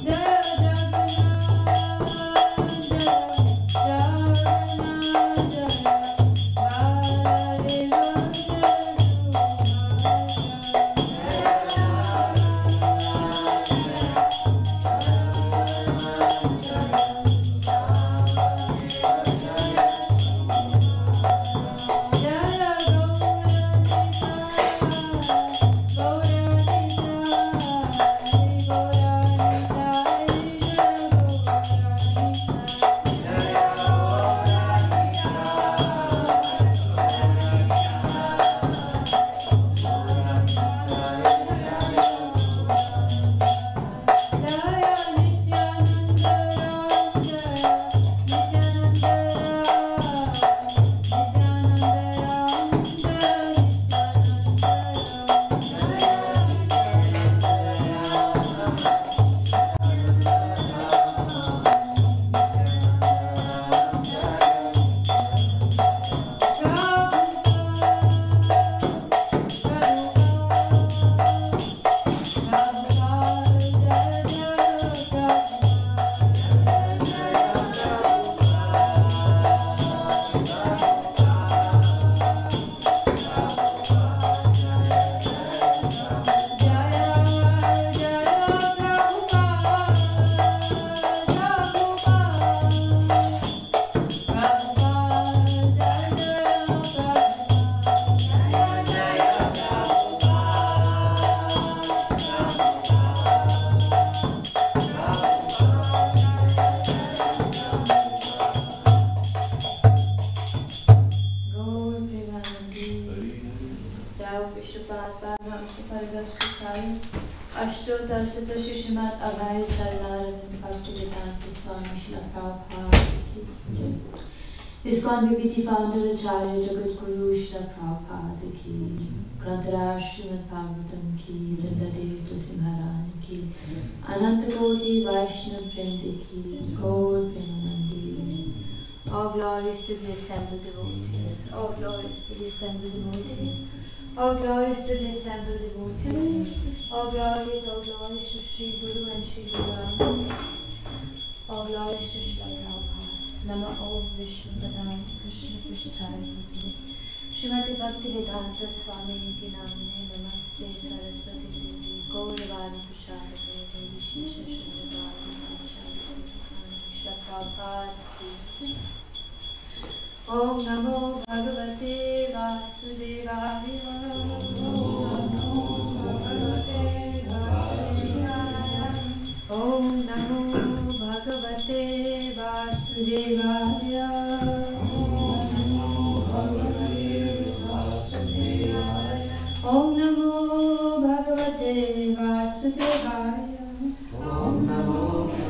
Devasri Tarsata Shishimat Abhay Charnaravind Bhaktivedanta Swami Srila Prabhupada ki jai. ISKCON BBT founder Acharya Jagat Guru Srila Prabhupada ki, Grantaraj Srimad Bhagavatam ki, Vrinda Devi Dasi Maharani ki, Ananta Koti Vaishnav Vrindi ki, Gaur Premanandi. All glories to the assembled devotees. All glories to the assembled devotees. All glories to the assembled devotees. All glories to Sri Guru and Sri Guru. All glories to Srila Prabhupada. Nama Om Vishnu Padam Krishna Prishthaya Bhutale Srimati Bhaktivedanta Swami Niti Namane Namaste Saraswati Devi Gauravani Prasada Devi Shesha Shrivani Prasada Srila Prabhupada ki. Om Namo Bhagavate Vasudevaya. Om Namo Bhagavate Vasudevaya. Om Namo Bhagavate Vasudevaya. Om Namo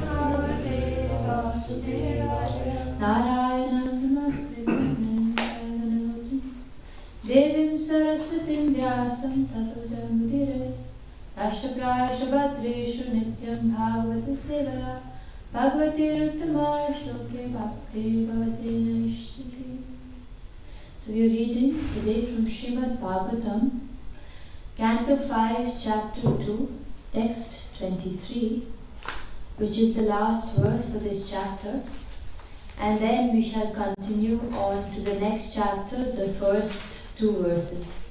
Bhagavate Vasudevaya. Narayanam Namaskritam Devim Saraswatim Vyasam Tato Jamudire Ashtapraya Shabhadreshu Nityam Bhagavati Sevaya Bhagavati Ruttama Shloke Bhakti Bhavati Naishtiki. So we are reading today from Srimad Bhagavatam, Canto 5, Chapter 2, Text 23, which is the last verse for this chapter. And then we shall continue on to the next chapter, the first two verses.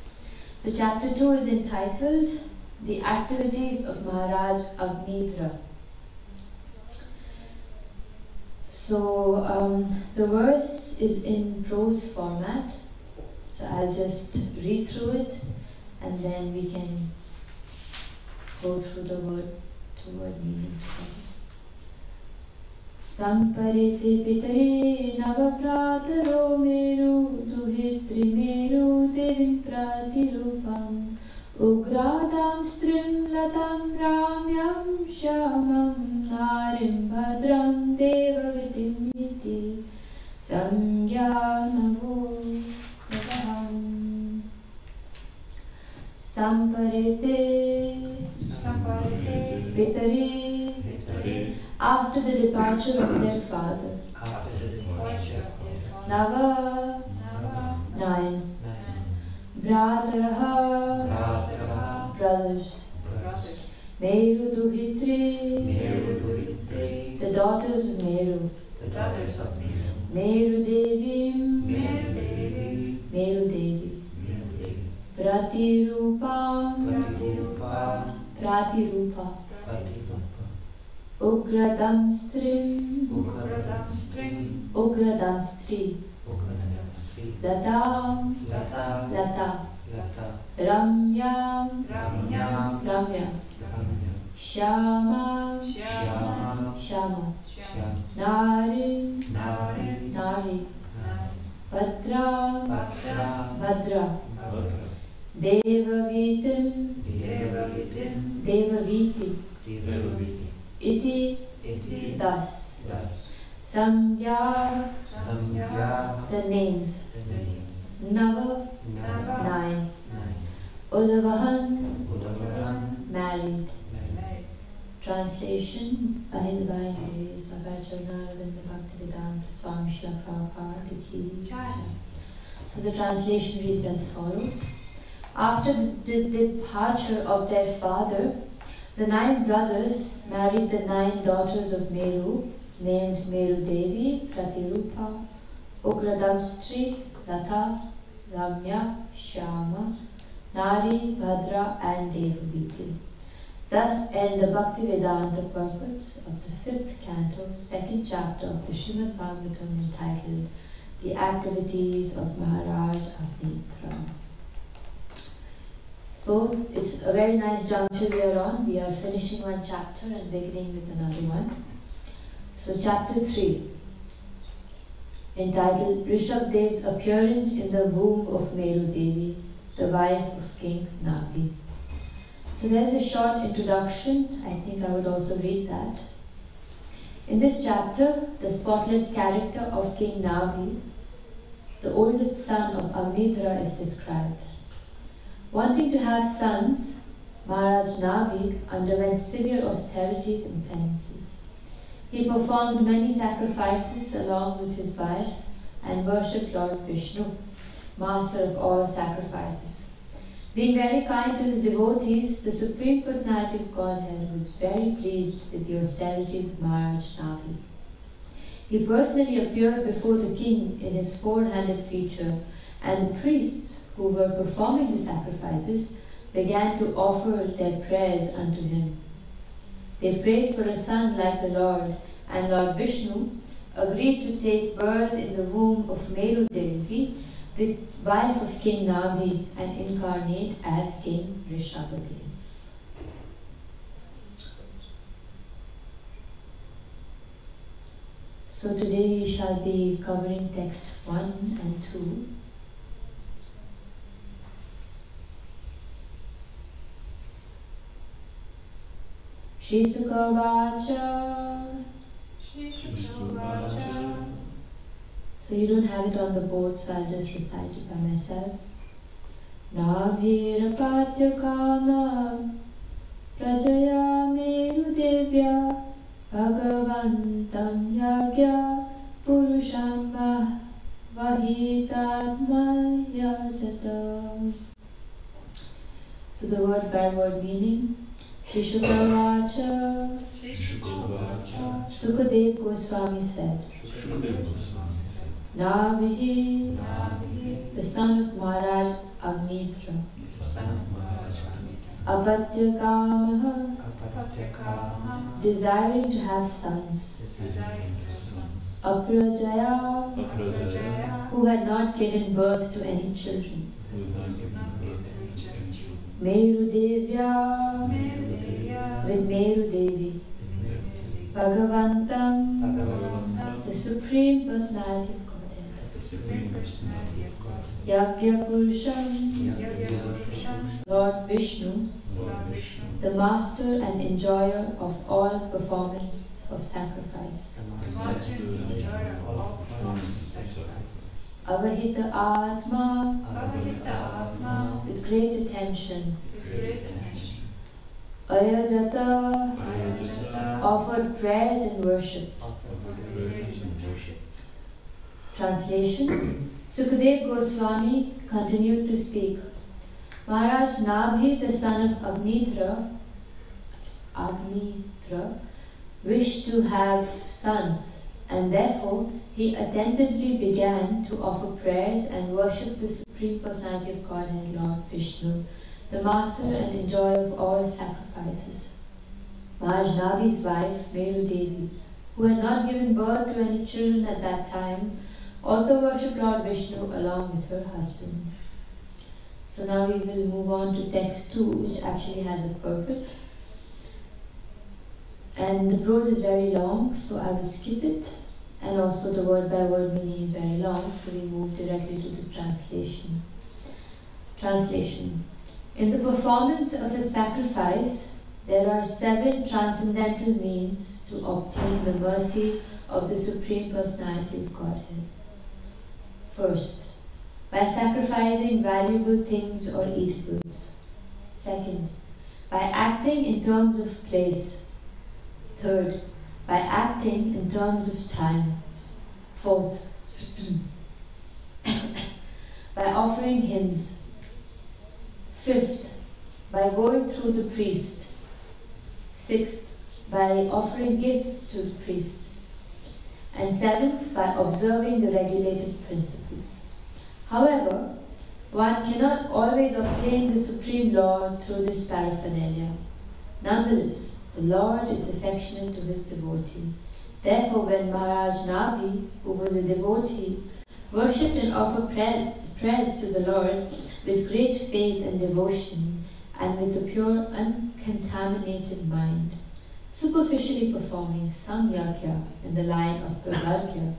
So chapter 2 is entitled The Activities of Maharaj Agnitra. So the verse is in prose format, so I'll just read through it and then we can go through the word-to-word meaning together. Samparite pitare navaprataro meru duhitri meru devim pratirupam ugradam strim latam ramyam shamam narim bhadram devavitim iti samgyanavo yataham. Samparite pitare, after the departure of their father. Nava, 9. Bhrataraha, brothers. Meru Duhitri, the daughters of Meru. Meru Devim, Meru Devi. Pratirupam, Pratirupa. Ugradamstrim, Ugradamstri. Latam, Lata. Ramyam, Ramya. Shama, Shama. Narim, Nari. Bhadra, Bhadra. Devavitim, Devaviti. Iti, thus. Samgya, the names. Nava, 9. Udavahan, married. Translation by the divine grace of Acharya Bhaktivedanta Swami Srila Prabhupada ki jai. So the translation reads as follows. After the departure of their father, the 9 brothers married the 9 daughters of Meru, named Meru Devi, Pratirupa, Ugradamstri, Lata, Ramya, Shama, Nari, Bhadra and Devaviti. Thus end the Bhaktivedanta purports of the 5th canto, 2nd chapter of the Srimad Bhagavatam entitled The Activities of Maharaj Agnitra. So it's a very nice juncture we are on. We are finishing one chapter and beginning with another one. So chapter 3, entitled Rishabdev's Appearance in the Womb of Meru Devi, the wife of King Napi. So there is a short introduction. I think I would also read that. In this chapter, the spotless character of King Nabhi, the oldest son of Agnidra, is described. Wanting to have sons, Maharaj Nabhi underwent severe austerities and penances. He performed many sacrifices along with his wife and worshipped Lord Vishnu, master of all sacrifices. Being very kind to his devotees, the Supreme Personality of Godhead was very pleased with the austerities of Maharaj Nabhi. He personally appeared before the king in his four-handed feature, and the priests who were performing the sacrifices began to offer their prayers unto him. They prayed for a son like the Lord, and Lord Vishnu agreed to take birth in the womb of Meru Devi, the wife of King Nabhi, and incarnate as King Rishabhadev. So today we shall be covering text 1 and 2. Shri Sukha Vacha. So you don't have it on the board, so I'll just recite it by myself. Nabhira Patya Kama Prajaya Meru Devya Bhagavantam Yagya Purusham Vahitadma Yajata. So the word by word meaning. Shri Sukha Vacha. Sukadev Goswami said, Nabhi, the son of Maharaj Agnidra, Apatya Kamaha, desiring to have sons, Aprajaya, who had not given birth to any children, Meru Devya, with Meru Devi, Bhagavantam, the Supreme Personality of Godhead, Yagya Purusham, Lord Vishnu, the master and enjoyer of all performance of sacrifice, Avahita Atma, with great attention, Ayajata, offered prayers and worship. Translation. Sukadev Goswami continued to speak. Maharaj Nabhi, the son of Agnidra, wished to have sons, and therefore he attentively began to offer prayers and worship the Supreme Personality of Godhead, Lord Vishnu, the master and enjoyer of all sacrifices. Maharaj Nabhi's wife, Meru Devi, who had not given birth to any children at that time, also worshipped Lord Vishnu along with her husband. So now we will move on to text 2, which actually has a purport. And the prose is very long, so I will skip it. And also the word by word meaning is very long, so we move directly to the translation. Translation. In the performance of a sacrifice, there are 7 transcendental means to obtain the mercy of the Supreme Personality of Godhead. First, by sacrificing valuable things or eatables. Second, by acting in terms of place. Third, by acting in terms of time. Fourth, by offering hymns. Fifth, by going through the priest. Sixth, by offering gifts to the priests. And seventh, by observing the regulative principles. However, one cannot always obtain the Supreme Lord through this paraphernalia. Nonetheless, the Lord is affectionate to his devotee. Therefore, when Maharaj Nabhi, who was a devotee, worshipped and offered prayers to the Lord with great faith and devotion, and with a pure, uncontaminated mind, superficially performing some yajna in the line of pravargya,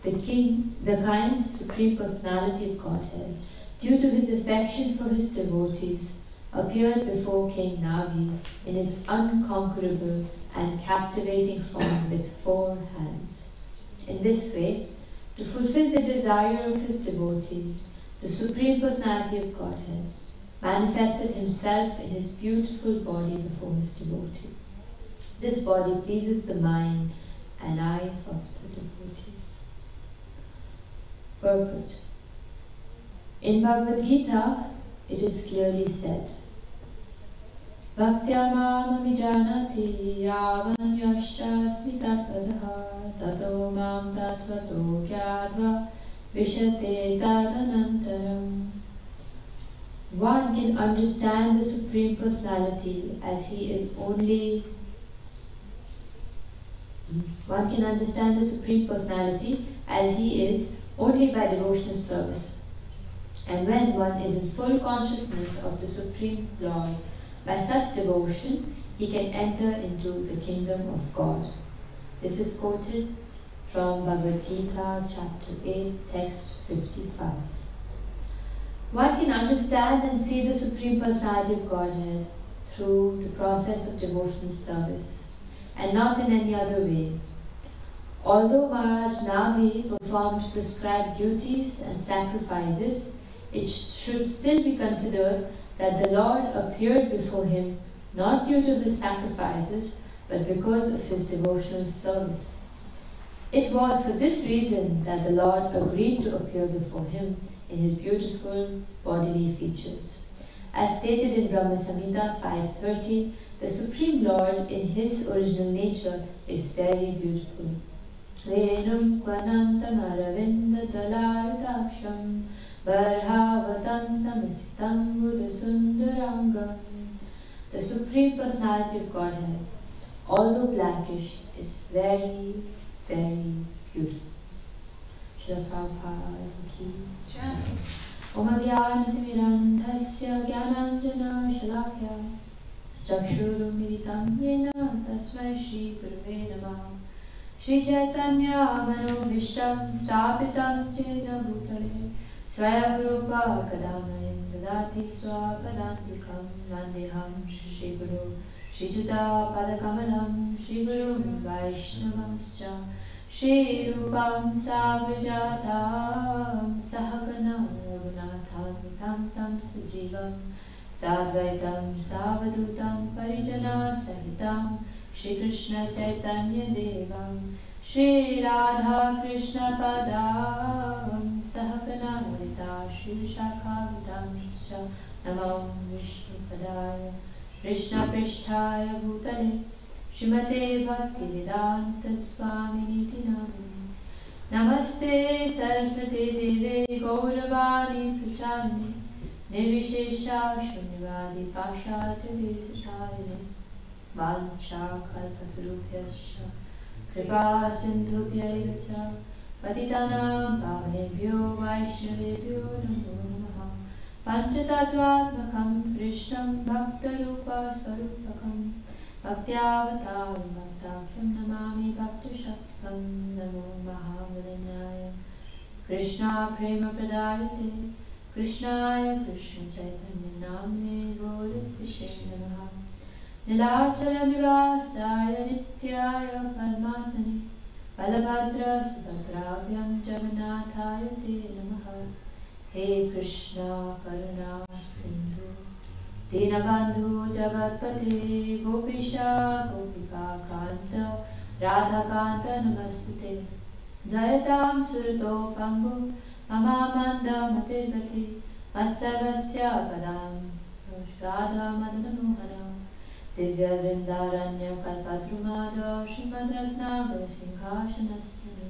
the kind Supreme Personality of Godhead, due to his affection for his devotees, appeared before King Navi in his unconquerable and captivating form with 4 hands. In this way, to fulfill the desire of his devotee, the Supreme Personality of Godhead manifested himself in his beautiful body before his devotee. This body pleases the mind and eyes of the devotees. Purport. In Bhagavad Gita, it is clearly said, Bhaktya mamami janati yavan yashtasmi tatvataha tato mam tatvato gyadva vishate tadanantaram. One can understand the Supreme Personality as he is only by devotional service. And when one is in full consciousness of the Supreme Lord, by such devotion, he can enter into the kingdom of God. This is quoted from Bhagavad Gita, chapter 8, text 55. One can understand and see the Supreme Personality of Godhead through the process of devotional service, and not in any other way. Although Maharaj Nabhi performed prescribed duties and sacrifices, it should still be considered that the Lord appeared before him not due to his sacrifices, but because of his devotional service. It was for this reason that the Lord agreed to appear before him in his beautiful bodily features. As stated in Brahma Samhita 5.30, the Supreme Lord in his original nature is very beautiful. Venum kvanantam aravinda dalayutaksham Varhavatam samasitam buddhasundarangam. The Supreme Personality of Godhead, although blackish, is very, very beautiful. Srila Prabhupada ki jai. Om Ajnanatimirandhasya Jnananjana Shalakya Chakshurumilitam Yena Tasmai Shri Gurave Namah. Shri Chaitanya Manobhishtam Sthapitam Jena Bhutale Swayagrupa Kadamayam Dadati Swapadantikam Vandeham Shri Guru Shri Juta Padakamalam Shri Guru Vaishnavamscha Shri Rupam Sagrajatam Sahagana Raghunatham Tam Tam Sajivam Sadvaitam Savadutam Parijana Sahitam Shri Krishna Chaitanya Devam Shri Radha Krishna Padam Sahagana Harita Shri Shakhavitam Namo Vishnu Padaya Krishna Prishtaya Bhutale Srimate Bhaktivedanta Swamini Namini Namaste Saraswati Deve Gauravani Pracharani Nirvishesha Shunyavadi Pashata Desatayane Vancha Kalpatarubhyascha Kripa Sindhubhyaiva cha Patitanam Pavanebhyo Vaishnavebhyo Namo Namaha Panchatattvatmakam Krishnam Bhaktarupa Swarupakam Bhaktyavataram Bhaktakyam Namami Bhaktashatkam Namo Mahamanaya Krishna Prema Pradayate Krishnaya Krishna Chaitanya Namne Gauratishe Namaha Nilachala Nivasaya Nityaya Paramatmane Balabhadra Subhadrabhyam Jagannathaya Te Namaha He Krishna Karuna Sindhu Dinabandhu Jagatpate Gopisha Gopika Kanta Radha Kanta Namastute Jayatam Surto Pangu Mama Manda Matirgati Vatsavasya Padam Radha Madana Mohana Divya Vrindaranya Kalpatrumada Srimad Ratnagara Singhashanastana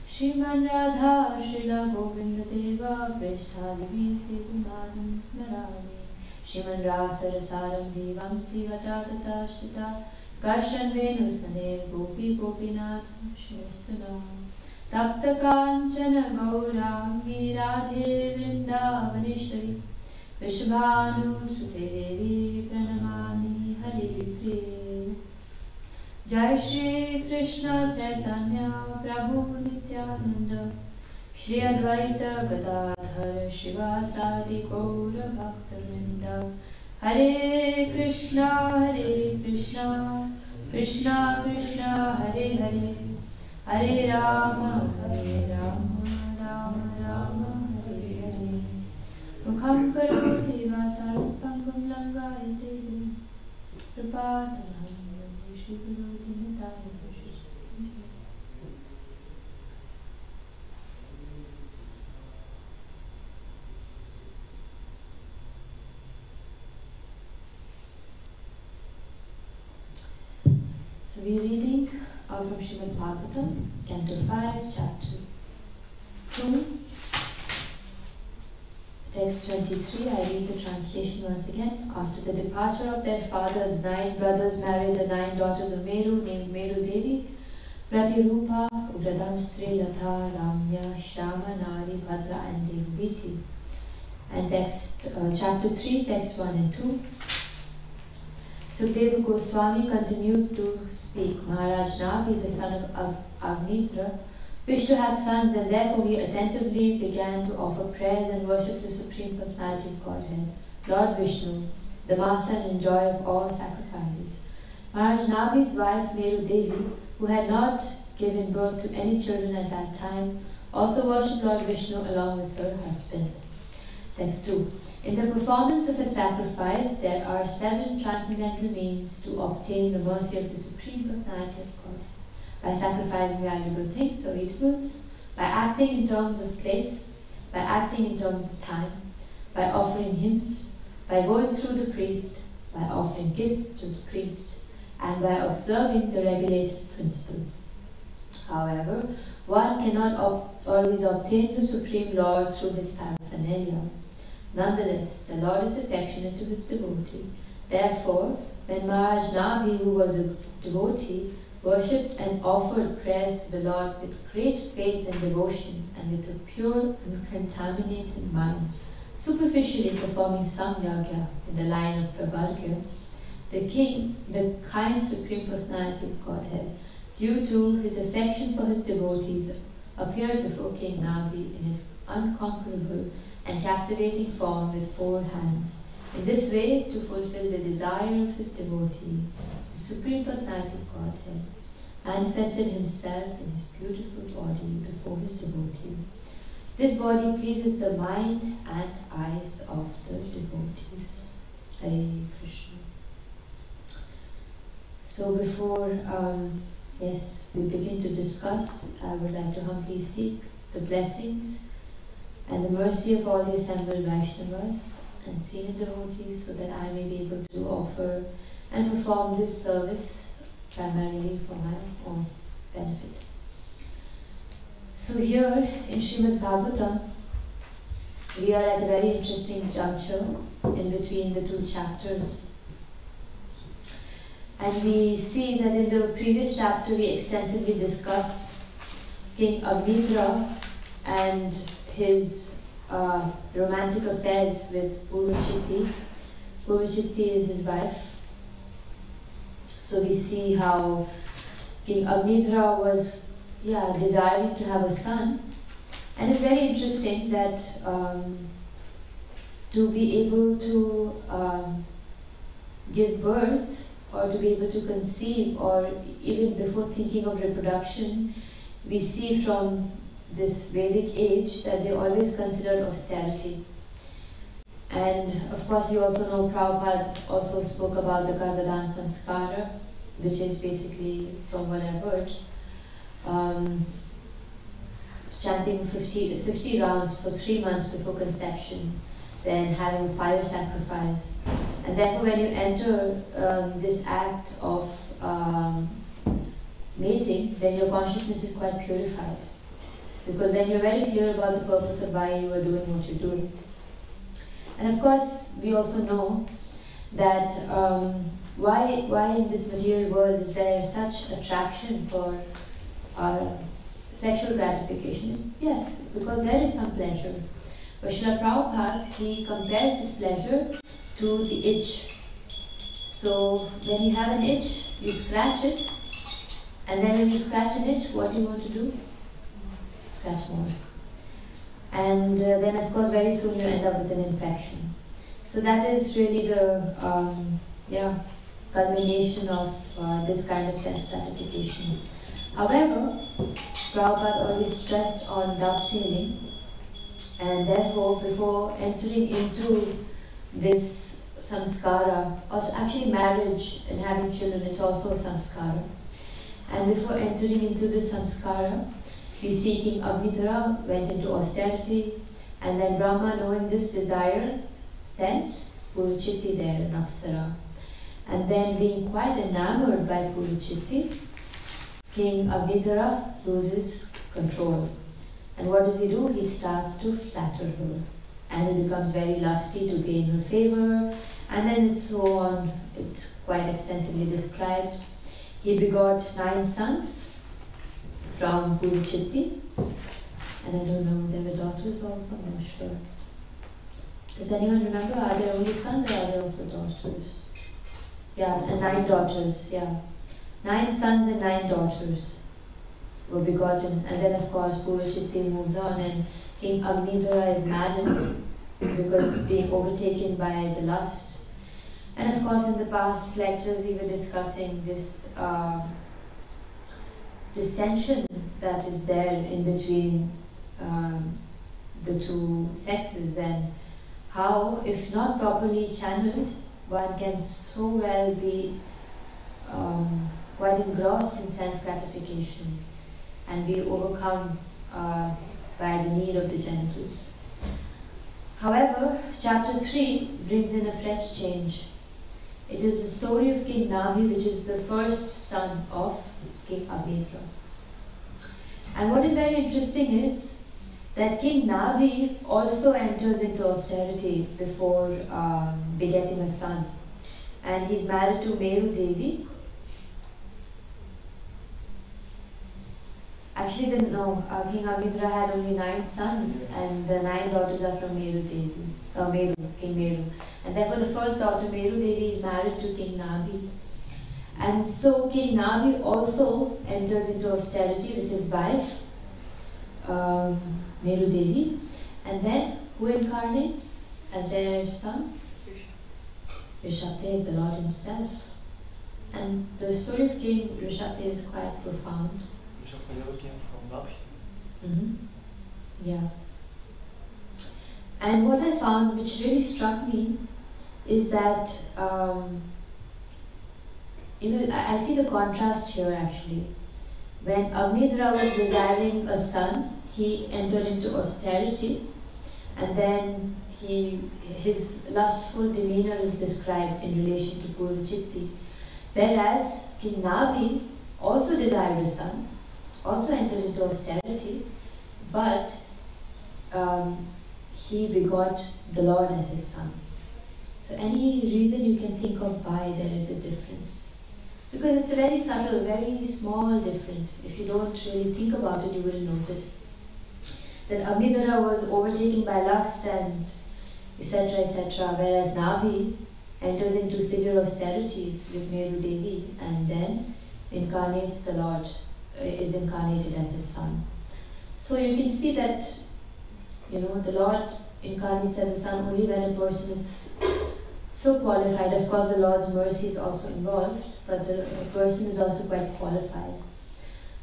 Sriman Radha Srila Govinda Deva Prishthalivi Vimanam Smarami Sriman Rasarasaram Devam Sivatatata Shita Karshan Venusmane Gopi Gopinath Shrestana Takta Kanchana Gaurangi Radhe Vrindavaneshwari Vishvanu Sute Devi Pranamami Hari Priya Jai Shri Krishna Chaitanya Prabhu Nityananda Shri Advaita Gadadhar Shivasadi Gaura Bhakta Vrinda Hare Krishna, Krishna Krishna, Hare Hare, Hare Rama, Rama Rama, Hare Hare. Mukham karoti vacharam pangam langayate Prapatanam Shri Guru Dinataya. So we are reading from Srimad Bhagavatam, Canto 5, Chapter 2, Text 23. I read the translation once again. After the departure of their father, the 9 brothers married the 9 daughters of Meru, named Meru Devi, Pratirupa, Ugradam Stri, Latha, Ramya, Shama, Nari, Bhadra, and Devviti. And text, Chapter 3, Text 1 and 2. Sukadeva Goswami continued to speak. Maharaj Nabi, the son of Agnitra, wished to have sons, and therefore he attentively began to offer prayers and worship the Supreme Personality of Godhead, Lord Vishnu, the master and enjoyer of all sacrifices. Maharaj Nabi's wife Meru Devi, who had not given birth to any children at that time, also worshipped Lord Vishnu along with her husband. Text 2. In the performance of a sacrifice, there are 7 transcendental means to obtain the mercy of the Supreme Personality of God. By sacrificing valuable things or eatables, by acting in terms of place, by acting in terms of time, by offering hymns, by going through the priest, by offering gifts to the priest, and by observing the regulative principles. However, one cannot always obtain the Supreme Lord through his paraphernalia. Nonetheless, the Lord is affectionate to his devotee. Therefore, when Maharaj Nabi, who was a devotee, worshipped and offered prayers to the Lord with great faith and devotion and with a pure, uncontaminated mind, superficially performing some yagya in the line of Pravargya, the king, the kind Supreme Personality of Godhead, due to his affection for his devotees, appeared before King Nabi in his unconquerable and captivating form with 4 hands. In this way, to fulfill the desire of his devotee, the Supreme Personality of Godhead manifested himself in his beautiful body before his devotee. This body pleases the mind and eyes of the devotees. Hare Krishna. So before we begin to discuss, I would like to humbly seek the blessings and the mercy of all the assembled Vaishnavas and senior devotees, so that I may be able to offer and perform this service primarily for my own benefit. So here in Srimad Bhagavatam, we are at a very interesting juncture in between the 2 chapters. And we see that in the previous chapter we extensively discussed King Agnitra and his romantic affairs with Purvachitti. Purvachitti is his wife. So we see how King Agnitra was desiring to have a son. And it's very interesting that to be able to give birth, or to be able to conceive, or even before thinking of reproduction, we see from this Vedic age that they always considered austerity. And of course, you also know Prabhupada also spoke about the Garbhadan Sanskara, which is basically, from what I've heard, chanting 50 rounds for 3 months before conception, then having a fire sacrifice. And therefore, when you enter this act of mating, then your consciousness is quite purified. Because then you're very clear about the purpose of why you are doing what you're doing. And of course, we also know that why in this material world is there such attraction for sexual gratification? Yes, because there is some pleasure. But Srila Prabhupada, he compares this pleasure to the itch. So when you have an itch, you scratch it, and then when you scratch an itch, what do you want to do? Scratch more. And then of course very soon you end up with an infection. So that is really the culmination of this kind of sense gratification. However, Prabhupada always stressed on dovetailing, and therefore before entering into this samskara, also actually marriage and having children, it's also a samskara. And before entering into this samskara, we see King Agnidhara went into austerity, and then Brahma, knowing this desire, sent Puruchitti there in Apsara. And then being quite enamored by Puruchitti, King Agnidhara loses control. And what does he do? He starts to flatter her. And he becomes very lusty to gain her favor. And then it's so on, it's quite extensively described. He begot 9 sons from Puruchitti. And I don't know, there were daughters also, I'm not sure. Does anyone remember? Are there only sons or are there also daughters? Yeah, and 9 daughters, yeah. 9 sons and 9 daughters were begotten. And then of course Puruchitti moves on and King Agnidhara is maddened because being overtaken by the lust. And of course in the past lectures we were discussing this this tension that is there in between the two sexes, and how, if not properly channeled, one can so well be quite engrossed in sense gratification and be overcome by the need of the genitals. However, chapter 3 brings in a fresh change. It is the story of King Nabi, which is the first son of King Agnidhara. And what is very interesting is that King Nabi also enters into austerity before begetting a son. And he's married to Meru Devi. Actually, King Agnidhara had only 9 sons, and the 9 daughters are from Meru Devi, King Meru. And therefore the first daughter, Meru Devi, is married to King Nabi. And so King Nabi also enters into austerity with his wife, Meru Devi. And then who incarnates as their son? Rishabdev, the Lord himself. And the story of King Rishabdev is quite profound. Rishabdev came from Lapshi. Mm-hmm. Yeah. And what I found, which really struck me, is that I see the contrast here actually. When Agnidhara was desiring a son, he entered into austerity, and then his lustful demeanor is described in relation to Puruchitti. Whereas King Nabi also desired a son, also entered into austerity, but he begot the Lord as his son. So any reason you can think of why there is a difference? Because it's a very subtle, very small difference. If you don't really think about it, you will notice that Agnidhara was overtaken by lust and etc., whereas Nabi enters into severe austerities with Meru Devi and then incarnates the Lord, is incarnated as his son. So you can see that, the Lord incarnates as a son only when a person is so qualified. Of course, the Lord's mercy is also involved, but the person is also quite qualified.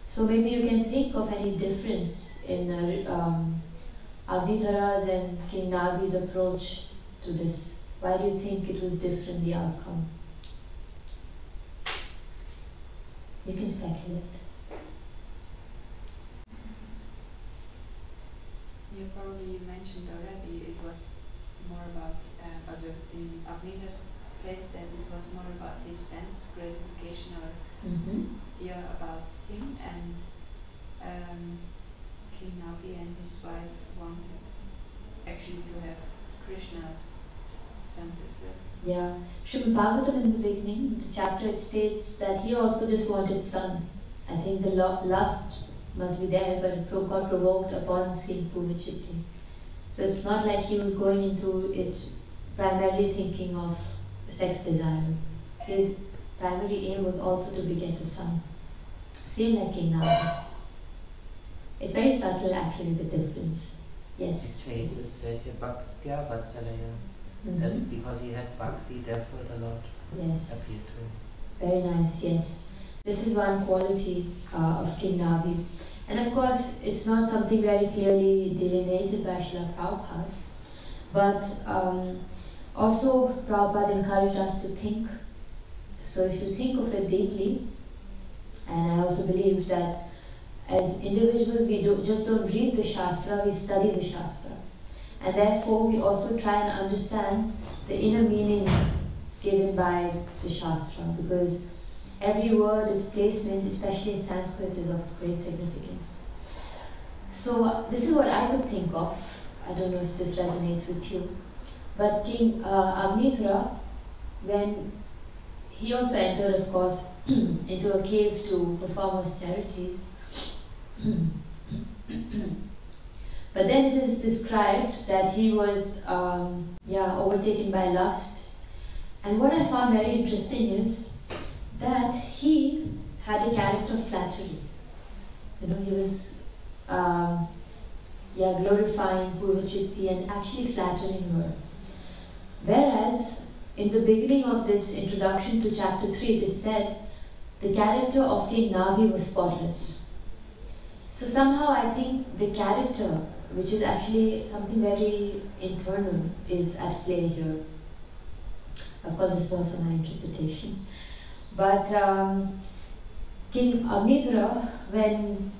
So maybe you can think of any difference in Agnidhara's and King Nabi's approach to this. Why do you think it was different, the outcome? You can speculate. You probably mentioned already it was more about, in Agnida's case, that it was more about his sense gratification or about him, and King Nabi and his wife wanted actually to have Krishna's centers there. Yeah. Srimad Bhagavatam in the beginning, the chapter, it states that he also just wanted sons. I think the lust must be there, but it got provoked upon seeing Puruchitti. So it's not like he was going into it primarily thinking of sex desire. His primary aim was also to beget a son. Same like King Nabi. It's very subtle actually, the difference. Yes? Actually, it's Satya Bhaktya Vatsalaya. That because he had bhakti, therefore the Lord appeared to him. Very nice, yes. This is one quality of King Nabi. And of course, it's not something very clearly delineated by Srila Prabhupada, but also Prabhupada encouraged us to think. So if you think of it deeply, and I also believe that as individuals we just don't read the Shastra, we study the Shastra. And therefore we also try and understand the inner meaning given by the Shastra, because every word, its placement, especially in Sanskrit, is of great significance. So this is what I could think of. I don't know if this resonates with you. But King Agnitra, when he also entered, of course, into a cave to perform austerities, but then it is described that he was overtaken by lust. And what I found very interesting is that he had a character of flattery. You know, he was glorifying Purvachitti and actually flattering her. Whereas in the beginning of this introduction to chapter 3, it is said the character of King Nabi was spotless. So somehow I think the character, which is actually something very internal, is at play here. Of course, this is also my interpretation. But King Agnitra, when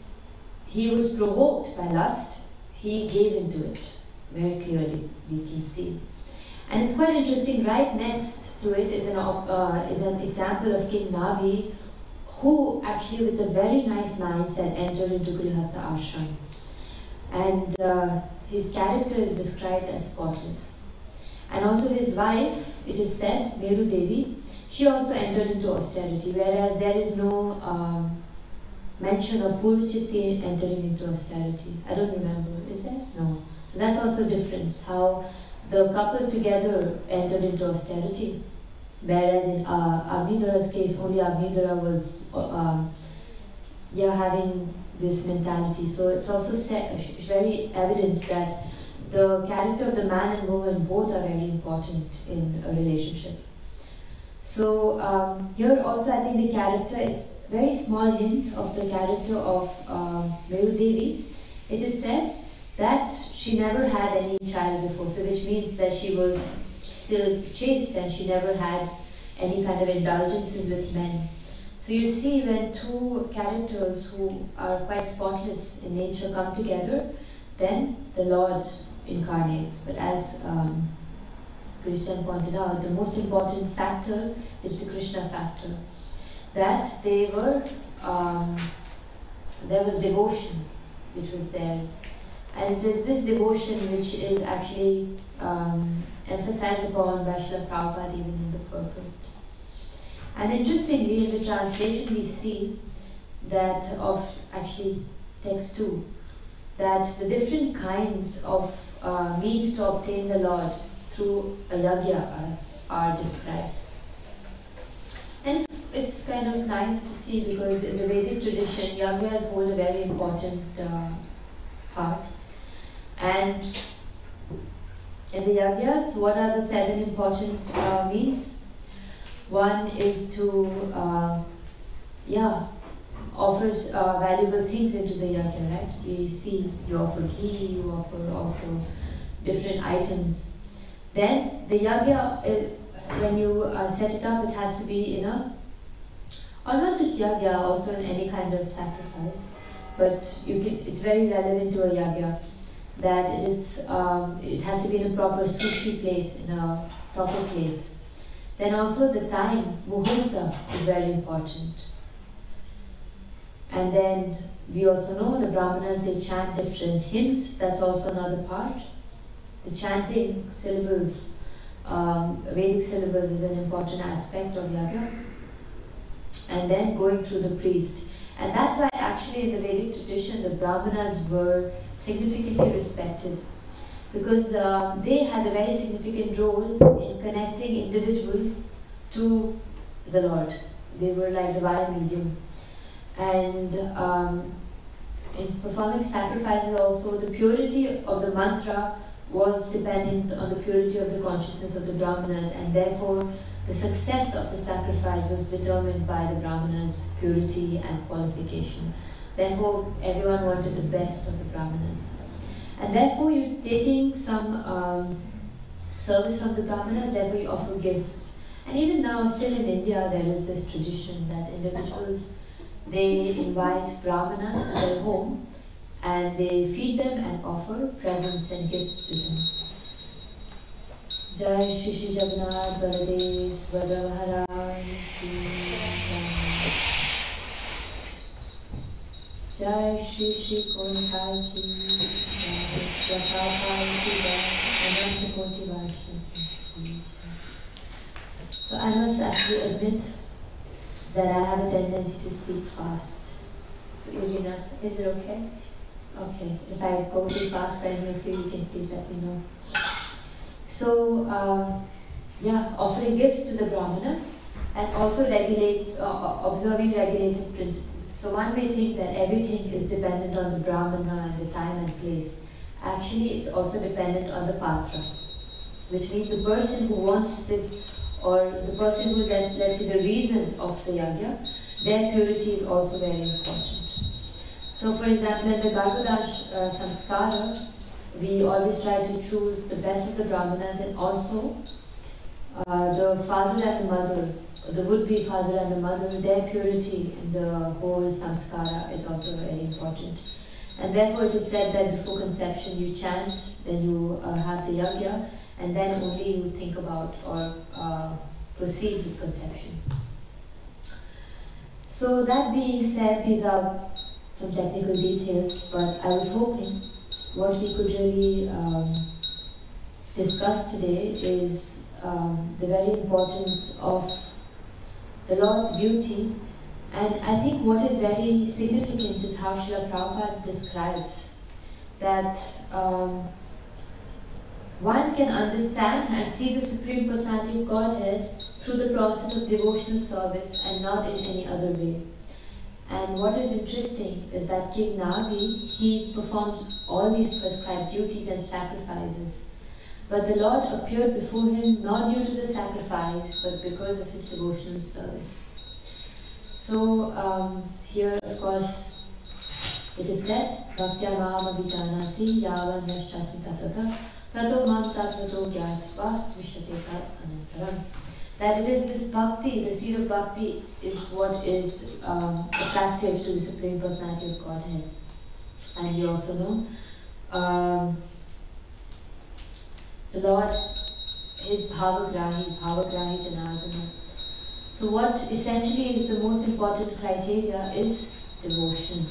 he was provoked by lust, he gave into it. Very clearly, we can see. And it's quite interesting, right next to it is an example of King Nabi, who actually with a very nice mindset entered into Grihastha ashram. And his character is described as spotless. And also his wife, it is said, Meru Devi, she also entered into austerity, whereas there is no mention of Purvachitti entering into austerity. I don't remember, is there? No. So that's also a difference, how the couple together entered into austerity, whereas in Agnidhara's case, only Agnidhara was having this mentality. So it's also very evident that the character of the man and woman both are very important in a relationship. So here also I think the character, it's a very small hint of the character of Meru Devi. It is said that she never had any child before, so which means that she was still chaste and she never had any kind of indulgences with men. So you see, when two characters who are quite spotless in nature come together, then the Lord incarnates. But as Christian pointed out, the most important factor is the Krishna factor. That they were, there was devotion which was there. And it is this devotion which is actually emphasized upon by Srila Prabhupada even in the purport. And interestingly, in the translation we see that of actually text 2, that the different kinds of means to obtain the Lord through a yagya are described. And it's kind of nice to see, because in the Vedic tradition, yagyas hold a very important part. And in the yagyas, what are the 7 important means? One is to offers valuable things into the yagya, right? We see you offer ghee, you offer also different items. Then the yagya, when you set it up, it has to be in a, or not just yagya, also in any kind of sacrifice, but you can, it's very relevant to a yagya, that it is, it has to be in a proper suchi place, in a proper place. Then also the time, muhurta, is very important. And then we also know the Brahmanas, they chant different hymns, that's also another part. The chanting syllables, Vedic syllables, is an important aspect of yagya. And then going through the priest. And that's why actually in the Vedic tradition the Brahmanas were significantly respected, because they had a very significant role in connecting individuals to the Lord. They were like the via medium. And in performing sacrifices also, the purity of the mantra was dependent on the purity of the consciousness of the Brahmanas, and therefore the success of the sacrifice was determined by the Brahmanas' purity and qualification. Therefore, everyone wanted the best of the Brahmanas. And therefore, you're taking some service from the Brahmanas, therefore you offer gifts. And even now, still in India, there is this tradition that individuals, they invite Brahmanas to their home and they feed them and offer presents and gifts to them. Jai Shri Shri Jagannath Baladev Subhadra Maharaj Ki Jai Shri Shri Konthai Ki Jai Prabhupada Ki Jai Ananta Koti Vaishnava Ki Jai. So I must actually admit that I have a tendency to speak fast. So Irina, is it okay? Okay, if I go too fast when you feel, you can please let me know. So, yeah, offering gifts to the Brahmanas and also observing regulative principles. So one may think that everything is dependent on the Brahmana and the time and place. Actually, it's also dependent on the patra, which means the person who wants this, or the person who is, let's say, the reason of the yajna, their purity is also very important. So, for example, in the Garbhodan Samskara, we always try to choose the best of the Brahmanas, and also the father and the mother, the would-be father and the mother, their purity in the whole Samskara is also very important. And therefore it is said that before conception you chant, then you have the yajna, and then only you think about or proceed with conception. So that being said, these are some technical details, but I was hoping what we could really discuss today is the very importance of the Lord's beauty. And I think what is very significant is how Srila Prabhupada describes that one can understand and see the Supreme Personality of Godhead through the process of devotional service and not in any other way. And what is interesting is that King Nagi, he performs all these prescribed duties and sacrifices. But the Lord appeared before him not due to the sacrifice, but because of his devotional service. So here, of course, it is said, Bhaktya Maham Abhijanati Yavan Yashchasmi Tatata Tato Mam Tatvato Gyatva Vishateka Anantaram. That it is this bhakti, the seed of bhakti is what is attractive to the Supreme Personality of Godhead. And you also know, the Lord is Bhavagrahi Janardana. So what essentially is the most important criteria is devotion.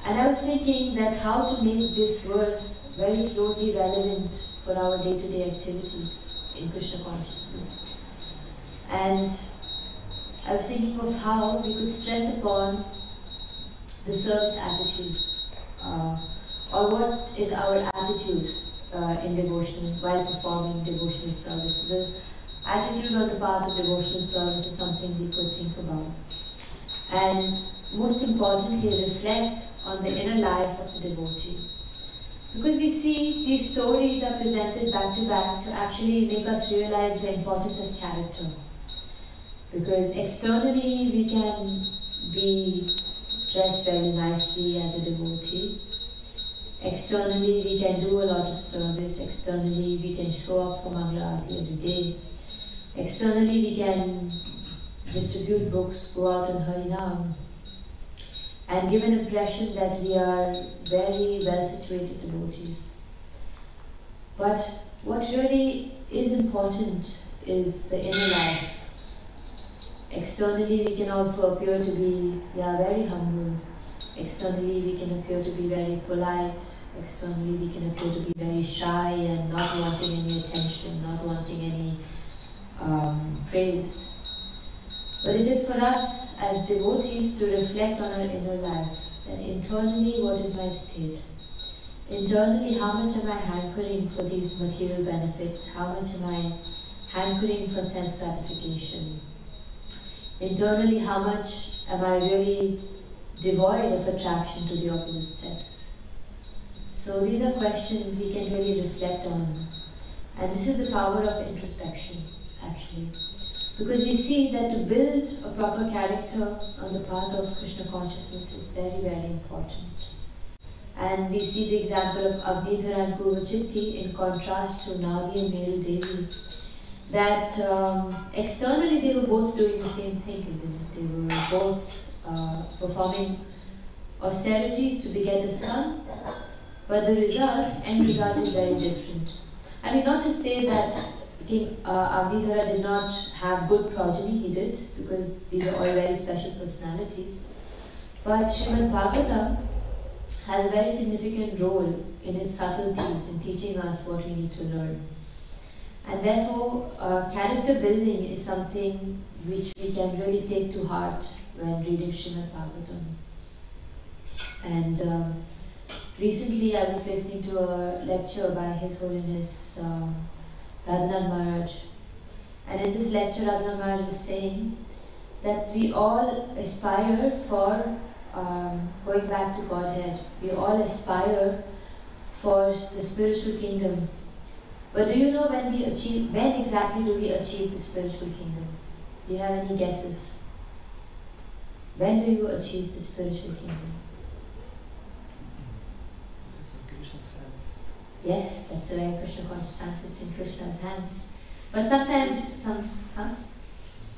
And I was thinking that how to make this verse very closely relevant for our day-to-day activities in Krishna consciousness. And I was thinking of how we could stress upon the service attitude, or what is our attitude in devotion while performing devotional service. The attitude on the part of devotional service is something we could think about. And most importantly, reflect on the inner life of the devotee. Because we see these stories are presented back to back to actually make us realize the importance of character. Because externally we can be dressed very nicely as a devotee. Externally we can do a lot of service. Externally we can show up for Mangala Aarti every day. Externally we can distribute books, go out on Harinam, and give an impression that we are very well situated devotees. But what really is important is the inner life. Externally we can also appear to be very humble. Externally we can appear to be very polite. Externally we can appear to be very shy and not wanting any attention, not wanting any praise. But it is for us as devotees to reflect on our inner life, that internally what is my state? Internally, how much am I hankering for these material benefits? How much am I hankering for sense gratification? Internally, how much am I really devoid of attraction to the opposite sex? So these are questions we can really reflect on. And this is the power of introspection, actually. Because we see that to build a proper character on the path of Krishna consciousness is very, very important. And we see the example of Agnidhara and Purvachitti in contrast to Nagi and Meru Devi. That externally they were both doing the same thing, isn't it? They were both performing austerities to beget a son, but the end result is very different. I mean, not to say that King Agnidhara did not have good progeny, he did, because these are all very special personalities. But Srimad Bhagavatam has a very significant role in its subtleties in teaching us what we need to learn. And therefore, character building is something which we can really take to heart when reading Srimad Bhagavatam. And recently I was listening to a lecture by His Holiness Radhanath Maharaj. And in this lecture, Radhanath Maharaj was saying that we all aspire for going back to Godhead. We all aspire for the spiritual kingdom. But do you know when exactly do we achieve the spiritual kingdom? Do you have any guesses? When do you achieve the spiritual kingdom? It's in Krishna's hands. Yes, that's a very Krishna conscious answer. It's in Krishna's hands. But sometimes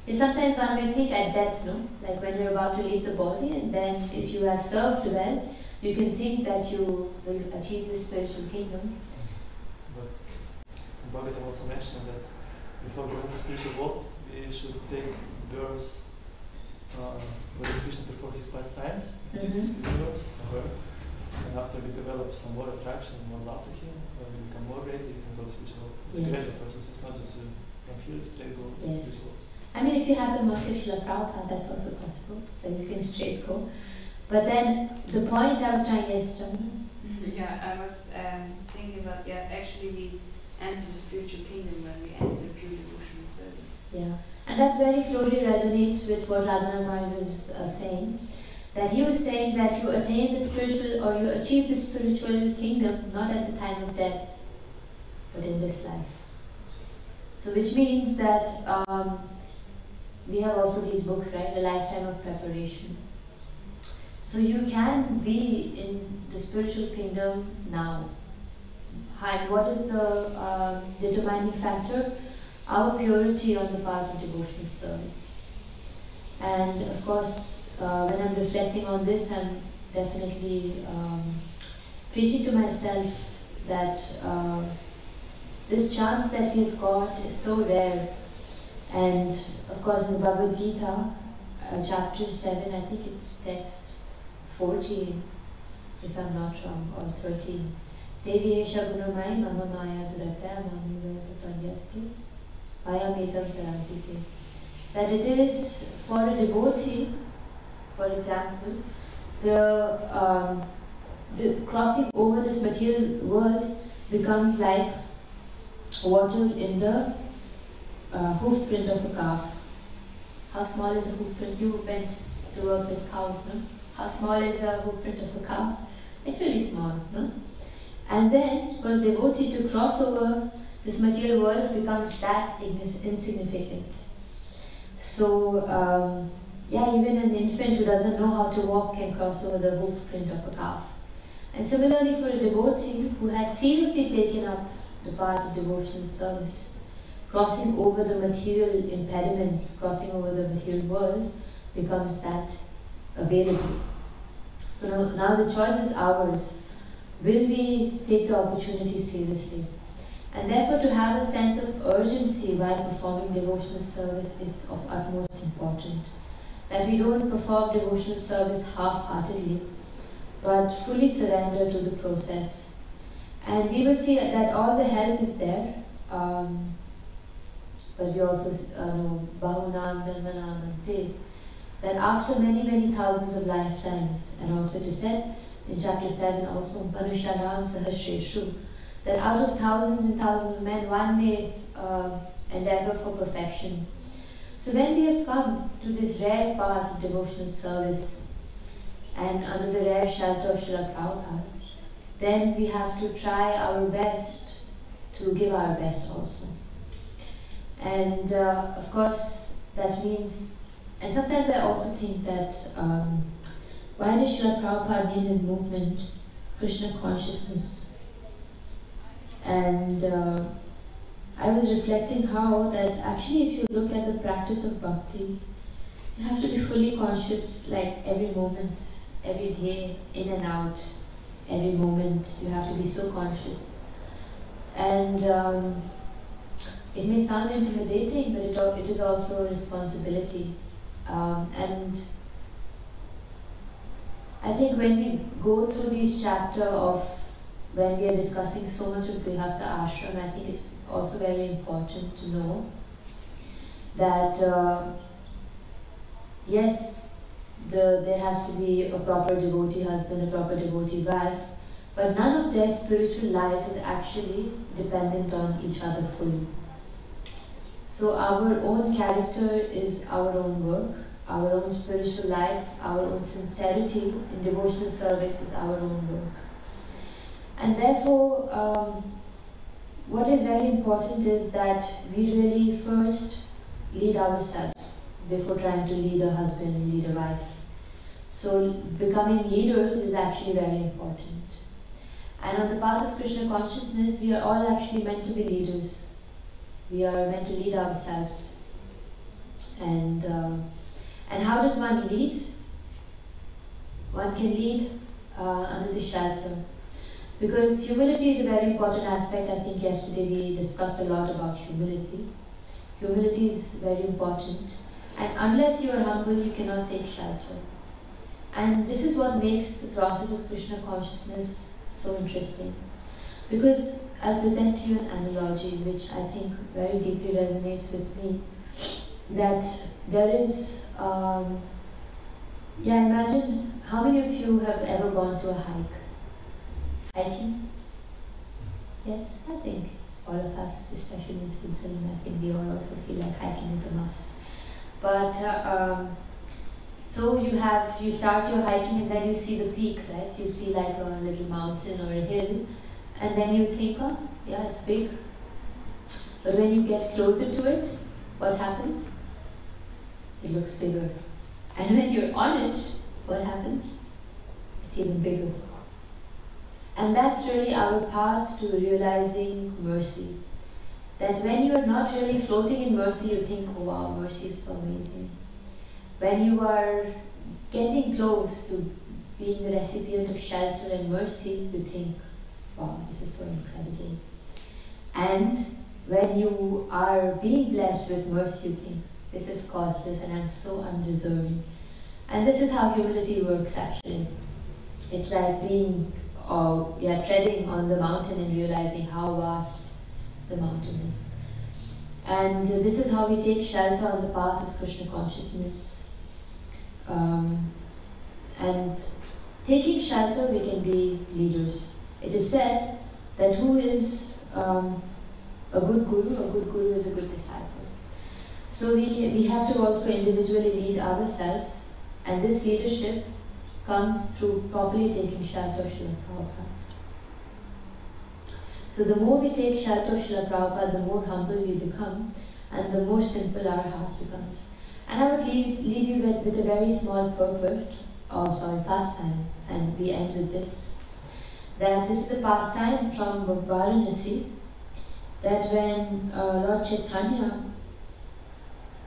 sometimes one may think at death, no? Like when you're about to leave the body, and then if you have served well, you can think that you will achieve the spiritual kingdom. But Bhagavatam also mentioned that before going to spiritual world, we should take birth with Krishna before his pastimes in this universe, and after we develop some more attraction, more love to him, when we become more ready, we can go to spiritual world. It's a greater process, it's not just from here straight go to spiritual world. I mean, if you have the mercy of Srila Prabhupada, that's also possible, then you can straight go. But then, the point I was trying to explain. Yeah, I was thinking about, actually we enter the spiritual kingdom when we enter pure devotional service. Yeah, and that very closely resonates with what Radhanath Maharaj was saying. That he was saying that you attain the spiritual, or you achieve the spiritual kingdom not at the time of death, but in this life. So which means that we have also these books, right? A lifetime of preparation. So you can be in the spiritual kingdom now. And what is the determining factor? Our purity on the path of devotional service. And of course, when I'm reflecting on this, I'm definitely preaching to myself that this chance that we've got is so rare. And of course, in the Bhagavad Gita, chapter 7, I think it's text 14, if I'm not wrong, or 13. Devi esha gunamai mama maya durata mami vayapanyati ayametam tarantite. That it is for a devotee, for example, the crossing over this material world becomes like water in the hoof print of a calf. How small is a hoof print? You went to work with cows, no? How small is a hoof print of a calf? Like really small, no? And then for a devotee to cross over this material world becomes that insignificant. So, even an infant who doesn't know how to walk can cross over the hoof print of a calf. And similarly for a devotee who has seriously taken up the path of devotional service, crossing over the material impediments, crossing over the material world becomes that available. So now the choice is ours. Will we take the opportunity seriously? And therefore to have a sense of urgency while performing devotional service is of utmost importance. That we don't perform devotional service half-heartedly, but fully surrender to the process. And we will see that all the help is there, but we also know Bahunam Janmanam Ante, that after many, many thousands of lifetimes, and also it is said in chapter 7 also, Manushanam Sahasreshu, that out of thousands and thousands of men, one may endeavor for perfection. So when we have come to this rare path of devotional service, and under the rare shelter of Srila Prabhupada, then we have to try our best to give our best also. And of course, that means, and sometimes I also think that why did Srila Prabhupada name his movement Krishna Consciousness? And I was reflecting how that actually if you look at the practice of bhakti, you have to be fully conscious like every moment, every day, in and out, every moment you have to be so conscious. And it may sound intimidating, but it is also a responsibility. And I think when we go through this chapter of when we are discussing so much of Grihastha Ashram, I think it's also very important to know that yes, there has to be a proper devotee husband, a proper devotee wife, but none of their spiritual life is actually dependent on each other fully. So our own character is our own work, our own spiritual life, our own sincerity in devotional service is our own work. And therefore, what is very important is that we really first lead ourselves before trying to lead a husband, lead a wife. So becoming leaders is actually very important. And on the path of Krishna consciousness, we are all actually meant to be leaders. We are meant to lead ourselves. And how does one lead? One can lead under the shelter. Because humility is a very important aspect. I think yesterday we discussed a lot about humility. Humility is very important. And unless you are humble, you cannot take shelter. And this is what makes the process of Krishna consciousness so interesting. Because I'll present to you an analogy which I think very deeply resonates with me. That there is, imagine how many of you have ever gone to a hike? Hiking? Yes, I think all of us, especially in Switzerland, I think we all also feel like hiking is a must. But so you start your hiking and then you see the peak, right? You see like a little mountain or a hill, and then you think, oh, yeah, it's big. But when you get closer to it, what happens? It looks bigger. And when you're on it, what happens? It's even bigger. And that's really our path to realizing mercy. That when you are not really floating in mercy, you think, oh wow, mercy is so amazing. When you are getting close to being the recipient of shelter and mercy, you think, wow, this is so incredible. And when you are being blessed with mercy, you think, this is causeless and I'm so undeserving. And this is how humility works actually. It's like being treading on the mountain and realizing how vast the mountain is. And this is how we take shelter on the path of Krishna consciousness. And taking shelter, we can be leaders. It is said that who is a good guru? A good guru is a good disciple. So we have to also individually lead ourselves, and this leadership comes through properly taking shelter of Srila Prabhupada. So the more we take shelter of Srila Prabhupada, the more humble we become, and the more simple our heart becomes. And I would leave you with a very small pastime, and we end with this. That this is a pastime from Varanasi, that when Lord Chaitanya,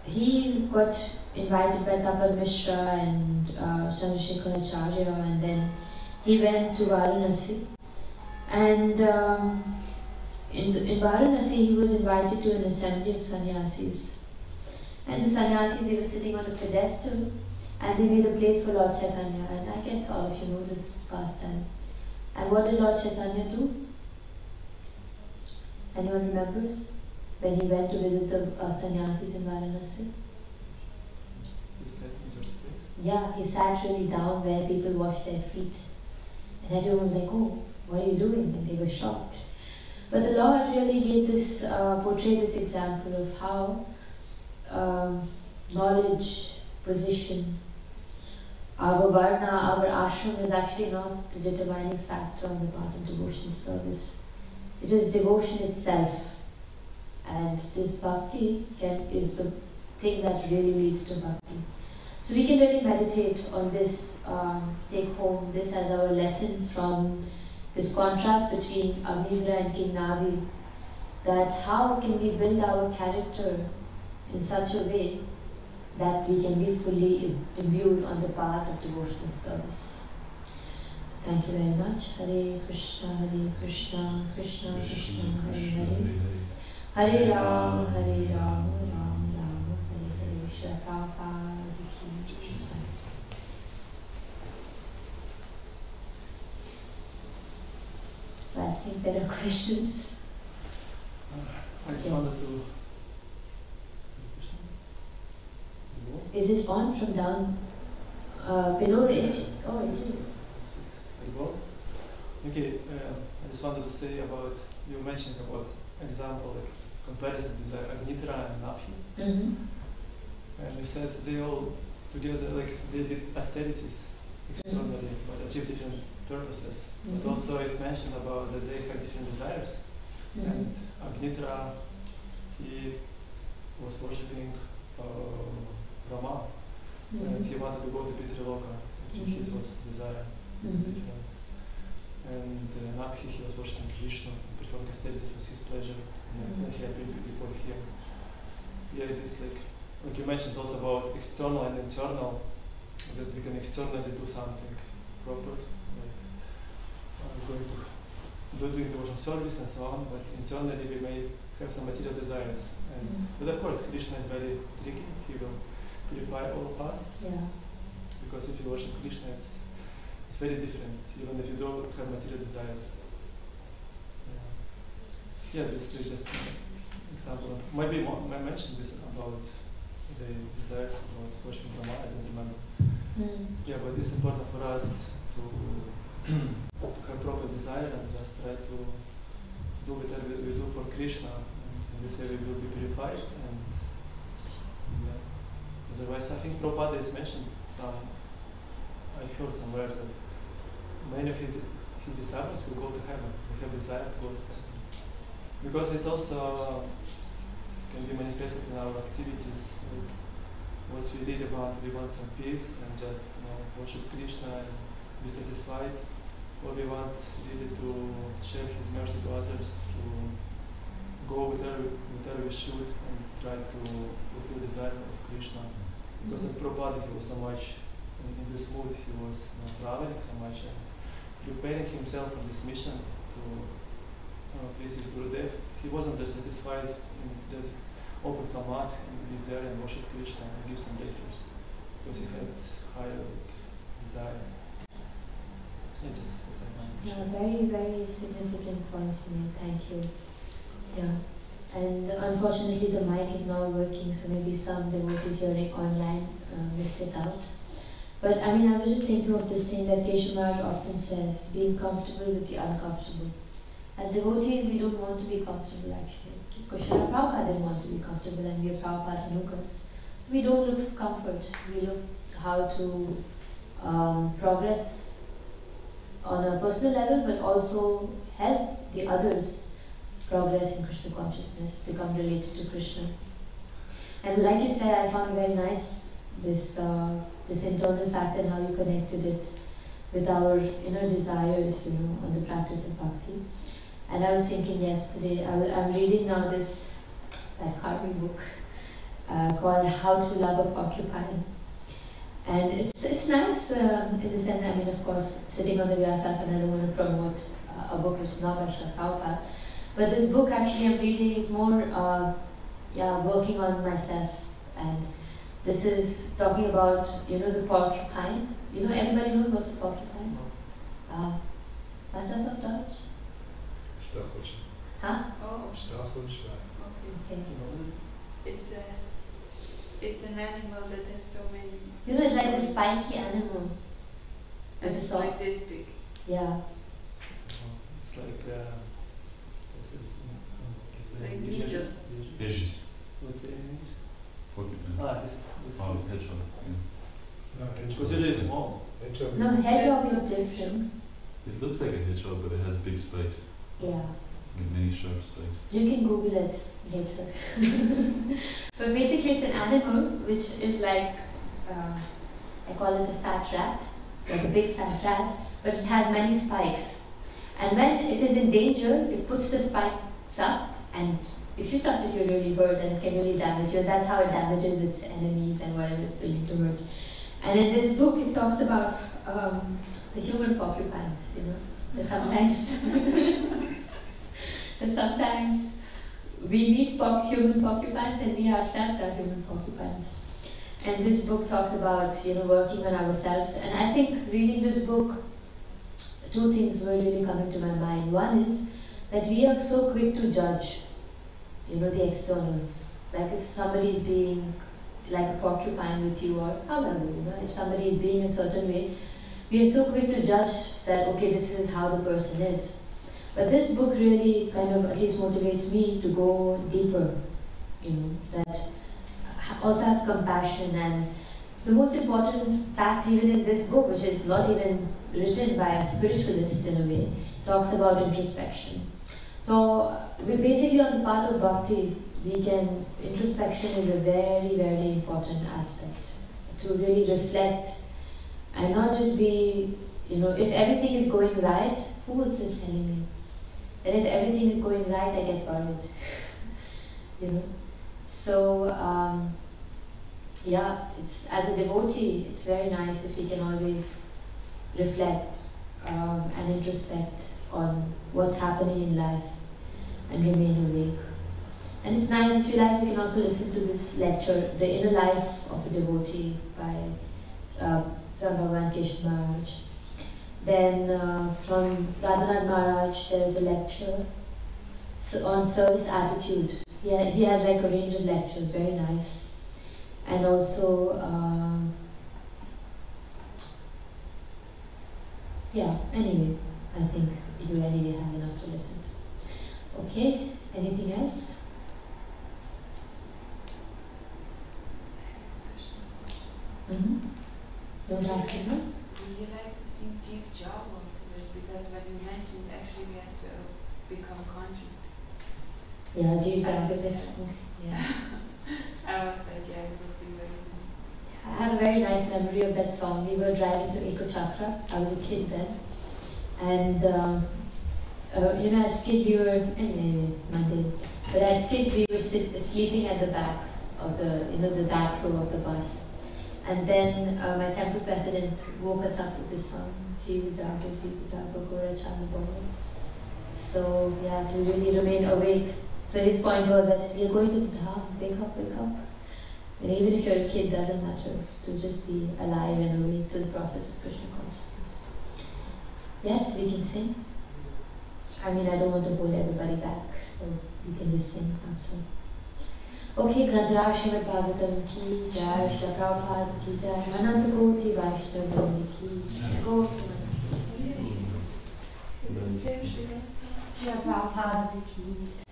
he got invited by Tapal Mishra and Chandrasekhar Acharya, and then he went to Varanasi. And in Varanasi, he was invited to an assembly of sannyasis. And the sannyasis, they were sitting on a pedestal, and they made a place for Lord Chaitanya. And I guess all of you know this pastime. And what did Lord Chaitanya do? Anyone remembers? When he went to visit the sannyasis in Varanasi? Yeah, he sat really down where people washed their feet. And everyone was like, oh, what are you doing? And they were shocked. But the Lord really gave this, portrayed this example of how knowledge, position, our varna, our ashram is actually not the determining factor on the path of devotional service. It is devotion itself. And this bhakti is the thing that really leads to bhakti. So we can really meditate on this, take home this as our lesson from this contrast between Agnidra and King Nabi, that how can we build our character in such a way that we can be fully imbued on the path of devotional service. So thank you very much. Hare Krishna, Krishna Krishna, Hare Hare. Hare Ram, Hare Ram, Ram Ram, Hare Hare. Srila Prabhupada ki jai. So I think there are questions. I just wanted to. Is it on from down below the edge? Oh, it is. Okay, I just wanted to say about, you mentioned about example, like comparison with the Agnitra and Nabhi. Mm-hmm. And you said they all together, like they did austerities externally, but achieved different purposes. Mm-hmm. But also it mentioned about that they had different desires. Mm-hmm. And Agnitra, he was worshipping Brahma, and he wanted to go to Pitriloka, which his was desire, difference. And Nabhi, he was worshipping Vishnu, performing austerities was his pleasure, and then he appeared before him. Yeah, it is like you mentioned also about external and internal, that we can externally do something proper, like going to doing devotional service and so on, but internally we may have some material desires. And but of course, Krishna is very tricky. He will purify all of us. Yeah. Because if you worship Krishna, it's very different, even if you don't have material desires. Yeah, this is just an example. Maybe I mentioned this about the desires about worshiping Brahma. I don't remember. Yeah, but it's important for us to have proper desire and just try to do whatever we do for Krishna. In this way we will be purified, and yeah. Otherwise I think Prabhupada has mentioned I heard somewhere that many of his disciples will go to heaven. They have desire to go to heaven. Because it's also can be manifested in our activities. Like what we really want, we want some peace and just worship Krishna and be satisfied. Or we want really to share his mercy to others, to go whatever we should and try to fulfill the desire of Krishna. Because in Prabhupada he was so much in this mood, he was traveling so much and preparing himself for this mission to please his Gurudev. He wasn't just satisfied in just open some mat and be there and worship Krishna and give some lectures. Because he had higher desire. Yeah, just what I wanted to share. Very, very significant points you made. Thank you. Yeah, and unfortunately the mic is not working, so maybe some devotees hearing online missed it out. But I mean, I was just thinking of this thing that Keshav Maharaj often says, being comfortable with the uncomfortable. As devotees, we don't want to be comfortable actually. Because Srila Prabhupada didn't want to be comfortable, and we are Prabhupada Anukas. So we don't look for comfort, we look how to progress on a personal level, but also help the others progress in Krishna consciousness, become related to Krishna. And like you said, I found very nice this internal factor and how you connected it with our inner desires, on the practice of bhakti. And I was thinking yesterday, I'm reading now that Karmi book called How to Love a Porcupine. And it's nice in the sense, I mean, of course, sitting on the Vyasasana, I don't want to promote a book which is not by Srila Prabhupada. But this book actually I'm reading is more, working on myself. And this is talking about, the porcupine. Everybody knows what's a porcupine? Was das auf Deutsch? Stachelschwein. Huh? Oh, Stachelschwein. Okay. It's an animal that has so many. It's like this spiky animal. And it's like this big. Yeah. It's like Like needles. Veggies. What's it in English? Porcupine. This is Oh, hedgehog. No, Because usually it's small. hedgehog No, is hedgehog is different. It looks like a hedgehog, but it has big spikes, Yeah. like many sharp spikes. You can Google it later. But basically it's an animal which is like, I call it a fat rat, like a big fat rat, but it has many spikes. And when it is in danger, it puts the spikes up, and if you touch it, you're really hurt and it can really damage you. And that's how it damages its enemies and whatever it's willing to hurt. And in this book, it talks about the human porcupines, you know. That sometimes, that sometimes we meet human porcupines and we ourselves are human porcupines. And this book talks about, you know, working on ourselves. And I think reading this book, two things were really coming to my mind. One is that we are so quick to judge, you know, the externals. Like if somebody is being like a porcupine with you, or however, you know, if somebody is being a certain way, we are so quick to judge that, okay, this is how the person is. But this book really kind of at least motivates me to go deeper, you know, that also have compassion. And the most important fact even in this book, which is not even written by a spiritualist in a way, talks about introspection. So we're basically on the path of bhakti. Introspection is a very, very important aspect to really reflect and not just be, you know, if everything is going right, who is this telling me? And if everything is going right, I get worried, you know. So, yeah, it's, as a devotee, it's very nice if we can always reflect and introspect on what's happening in life and remain awake. And it's nice, if you like, you can also listen to this lecture, The Inner Life of a Devotee by Swami Bhagavan Keshav Maharaj. Then from Radhanath Maharaj, there is a lecture on service attitude. He has like a range of lectures, very nice. And also, yeah, anyway, I think you anyway have enough to listen to. Okay, anything else? Mm-hmm. You want to ask him? Would you like to sing Jeev Java afterwards? Because when you mentioned actually we have to become conscious. Yeah, Jeev Java, that's yeah. I was like, yeah, it would be very nice. I have a very nice memory of that song. We were driving to Eco Chakra. I was a kid then. And you know, as kid we were, anyway, Monday. But as kids we were sleeping at the back of the, you know, the back row of the bus. And then my temple president woke us up with this song, Jeev Java, Gora Chandra. So yeah, to really remain awake. So his point was that we are going to the dham, wake up, wake up. And even if you're a kid, doesn't matter, to just be alive and awake to the process of Krishna consciousness. Yes, we can sing. I mean, I don't want to hold everybody back, so we can just sing after. Okay, Granthara Srimad Bhagavatam ki jai, Shri Prabhupada ki jai, Ananta Koti Vaishnava ki jai. Shri Prabhupada ki jai.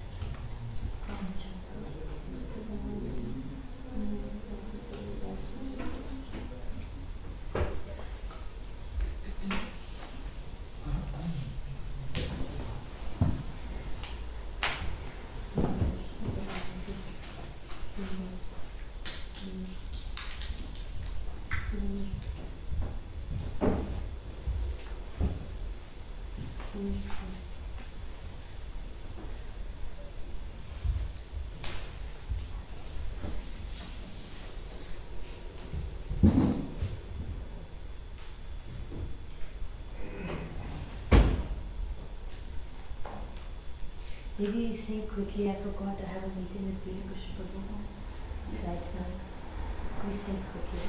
Maybe you sing quickly. I forgot I have a meeting with Veer Krishna Prabhu right now. We sing quickly.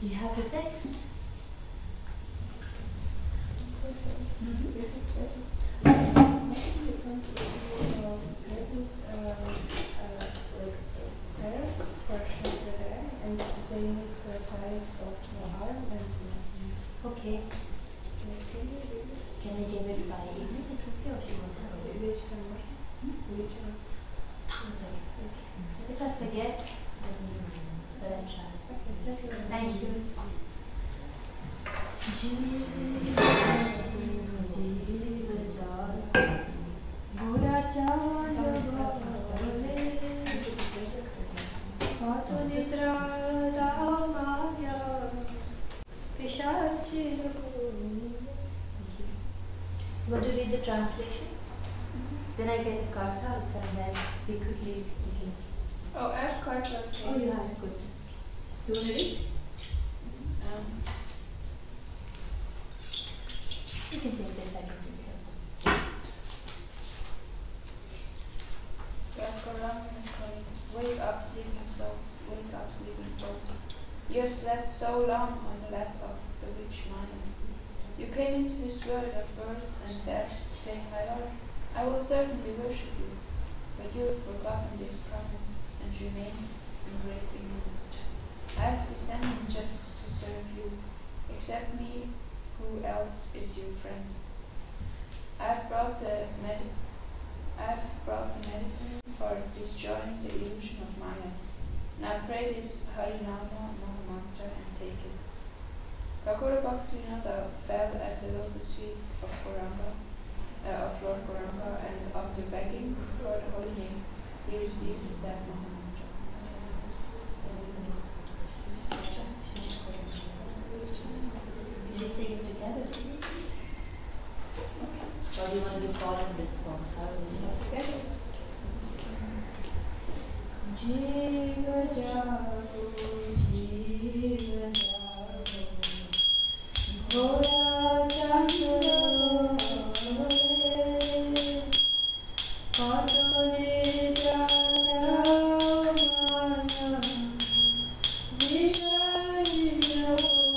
You have the text? Okay. Can original. If I forget, then I'll try. Thank you. Want to read the translation? Then I get the kartas and then we quickly begin. Oh, I have kartas. Oh, you have, good. You want to read? You can take this, I can take it. Quran is calling, wake up sleeping souls, wake up sleeping souls. You have slept so long on the lap of the witch Maya. You came into this world of birth and death, saying, my Lord, I will certainly worship you, but you have forgotten this promise and remain in great ignorance. I have descended just to serve you. Accept me, who else is your friend? I have brought the medicine for destroying the illusion of Maya. Now pray this Harinama Mahamantra and take it. Kakura Bhaktivinoda fell at the lotus feet of Lord Gauranga, and after begging for the holy name, he received that Mahamantra. Did you sing it together? Or do you want to do call and response? How do you want together? Jiva jago, jiva jago, Gora chandra Patone jao maya, Vishani jao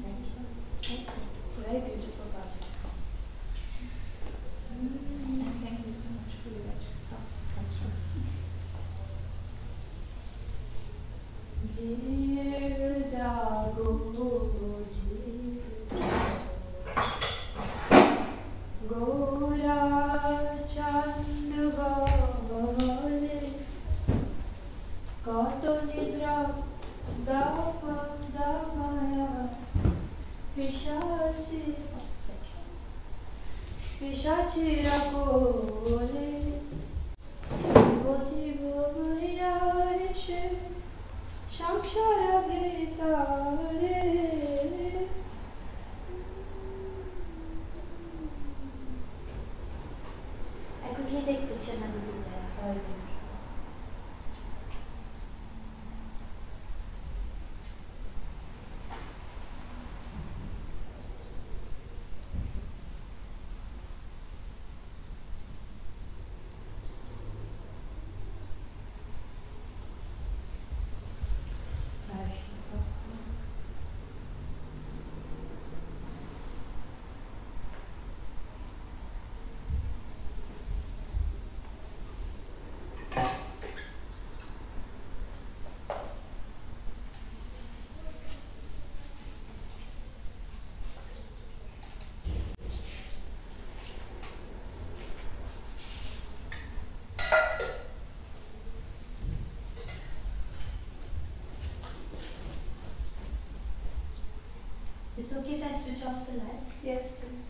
Thank you so much. Very beautiful project. And thank you so much for your lecture. Thank you. Jir jago jir Gora chand bhavale Kato nidra dava damaya Pishachi rakole Goti bhavayashe Shakshara bhetare I quickly take picture and I'll be there. Sorry. It's okay if I switch off the light? Yes, please.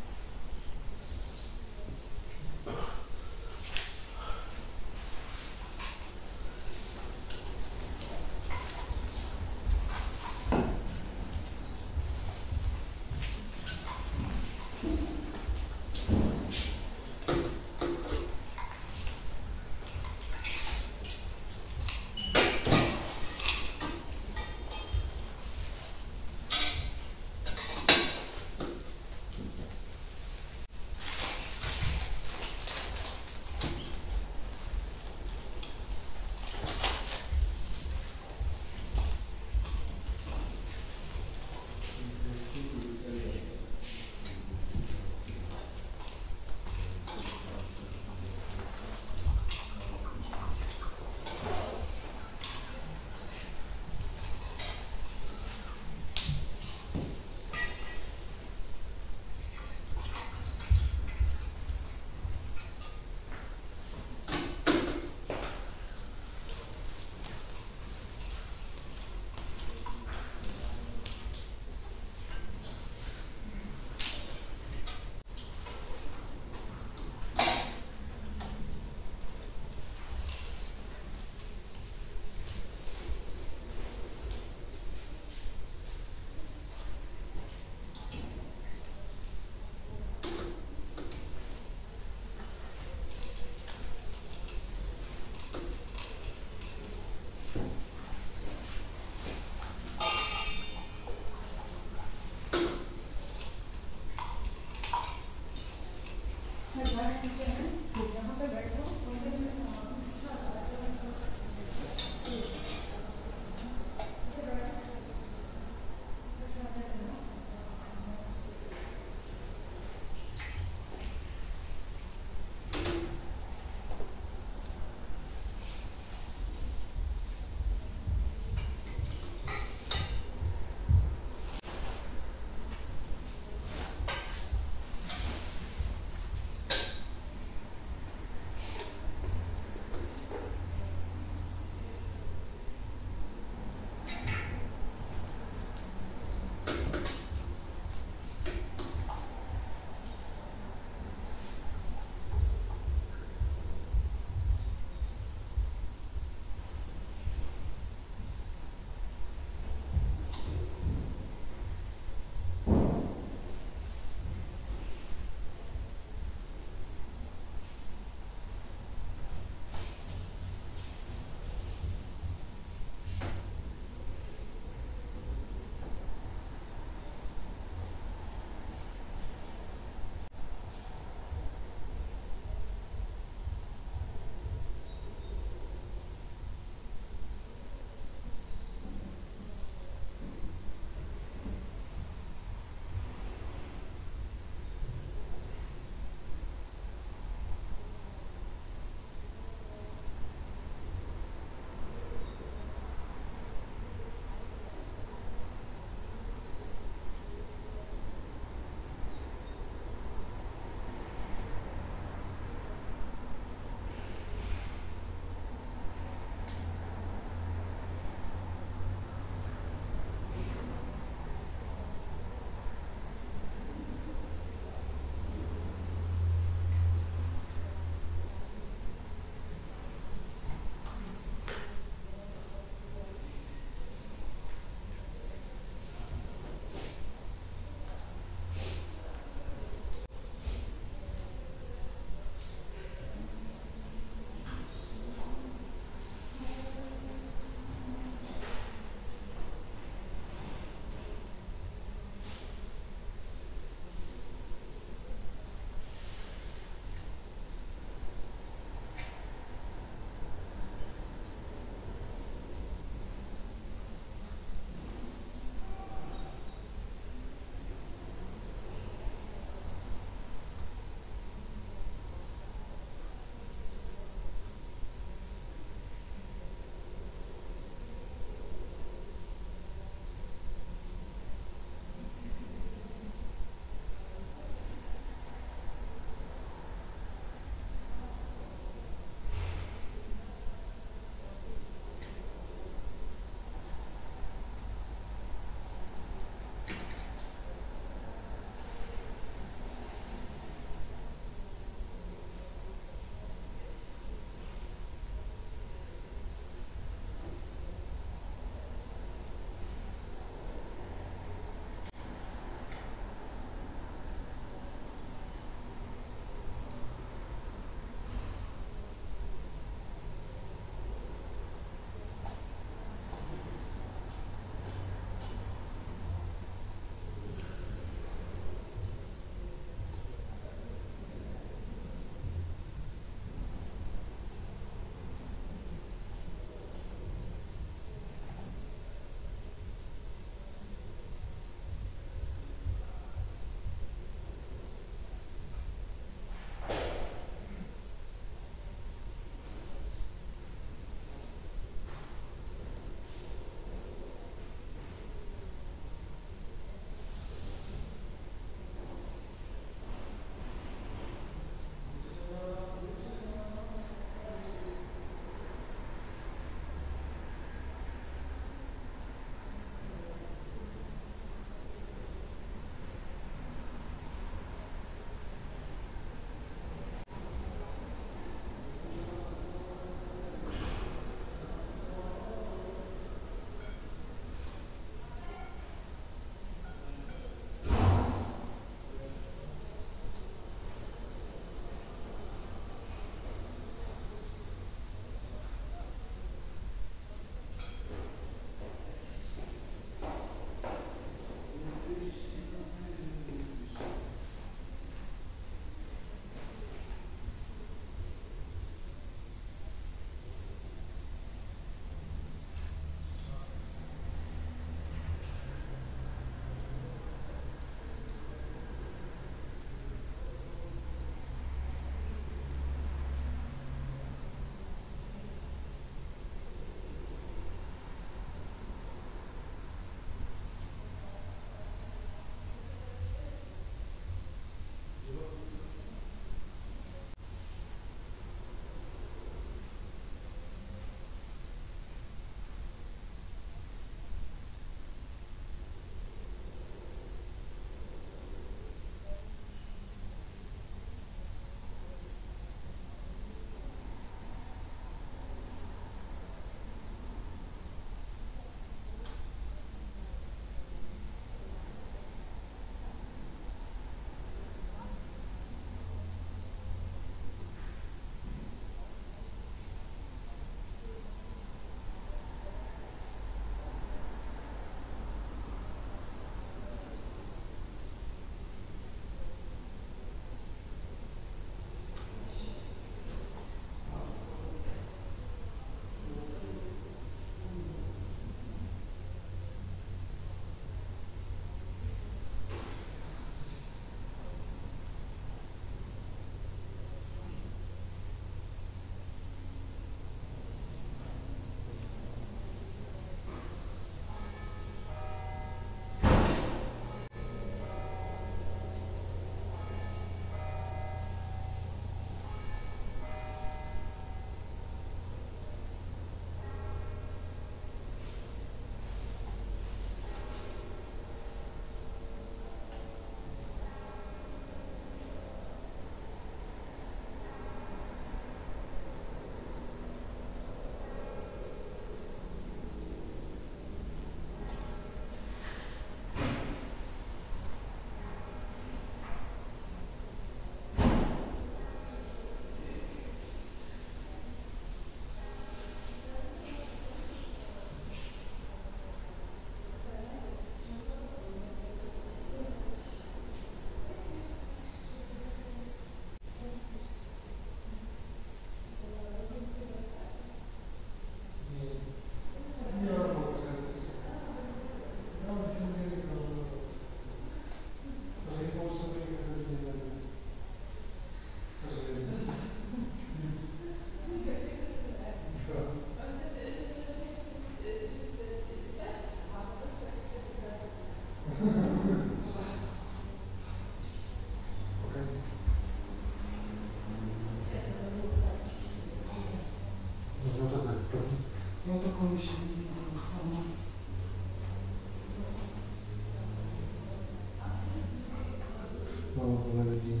Мама была любви.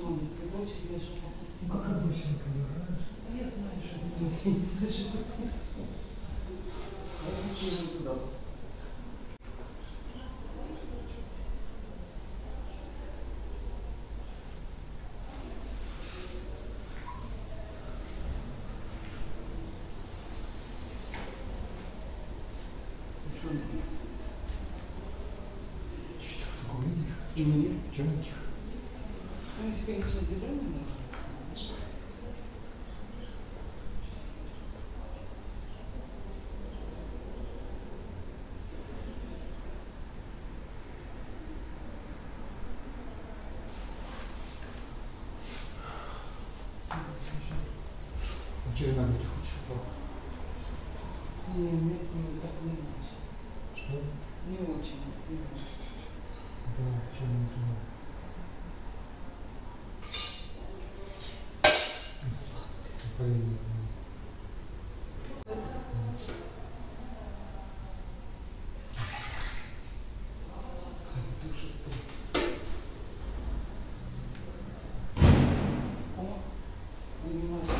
Ну как обычненько играешь? Я знаю, что это не знаешь, что это происходит. Что такое? Нет. Чего не тихо? Ну, конечно, зеленый, да. Вчера быть хочешь? Не, нет, не так не очень. Что? Не очень. Да, чем не знаю. Сладкое, полезное. Душа стоит. О, понимаешь.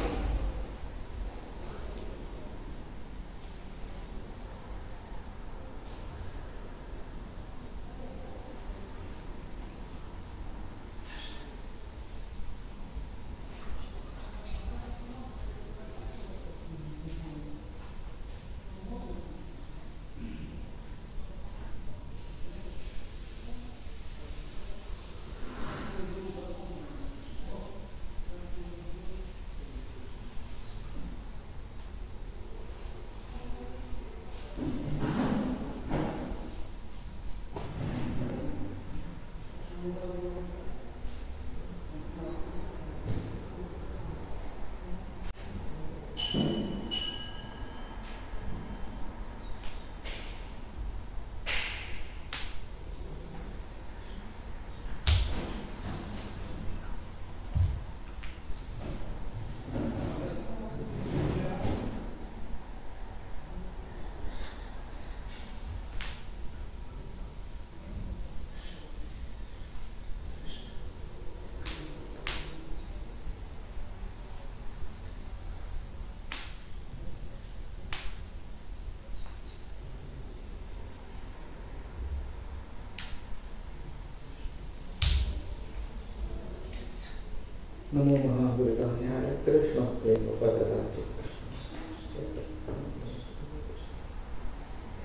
नमो महाभूतान्याय कृष्ण प्रेम पदराज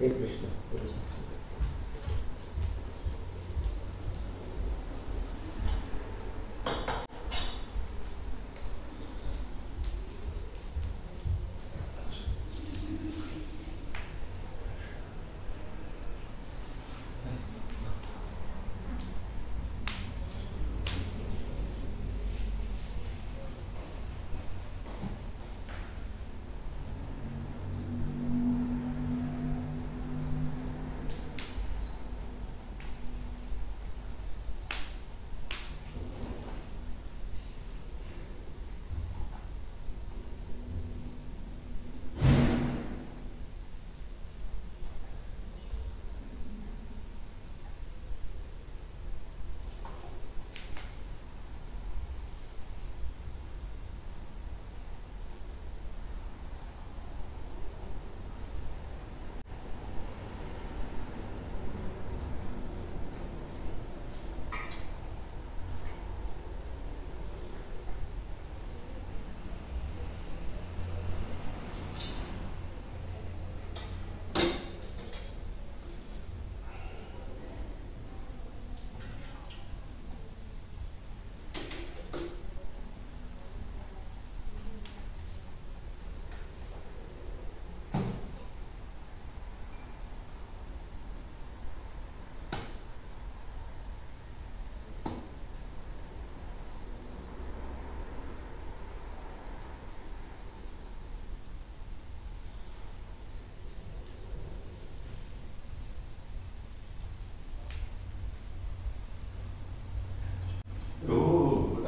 हे कृष्ण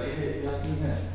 बताइए क्या scene है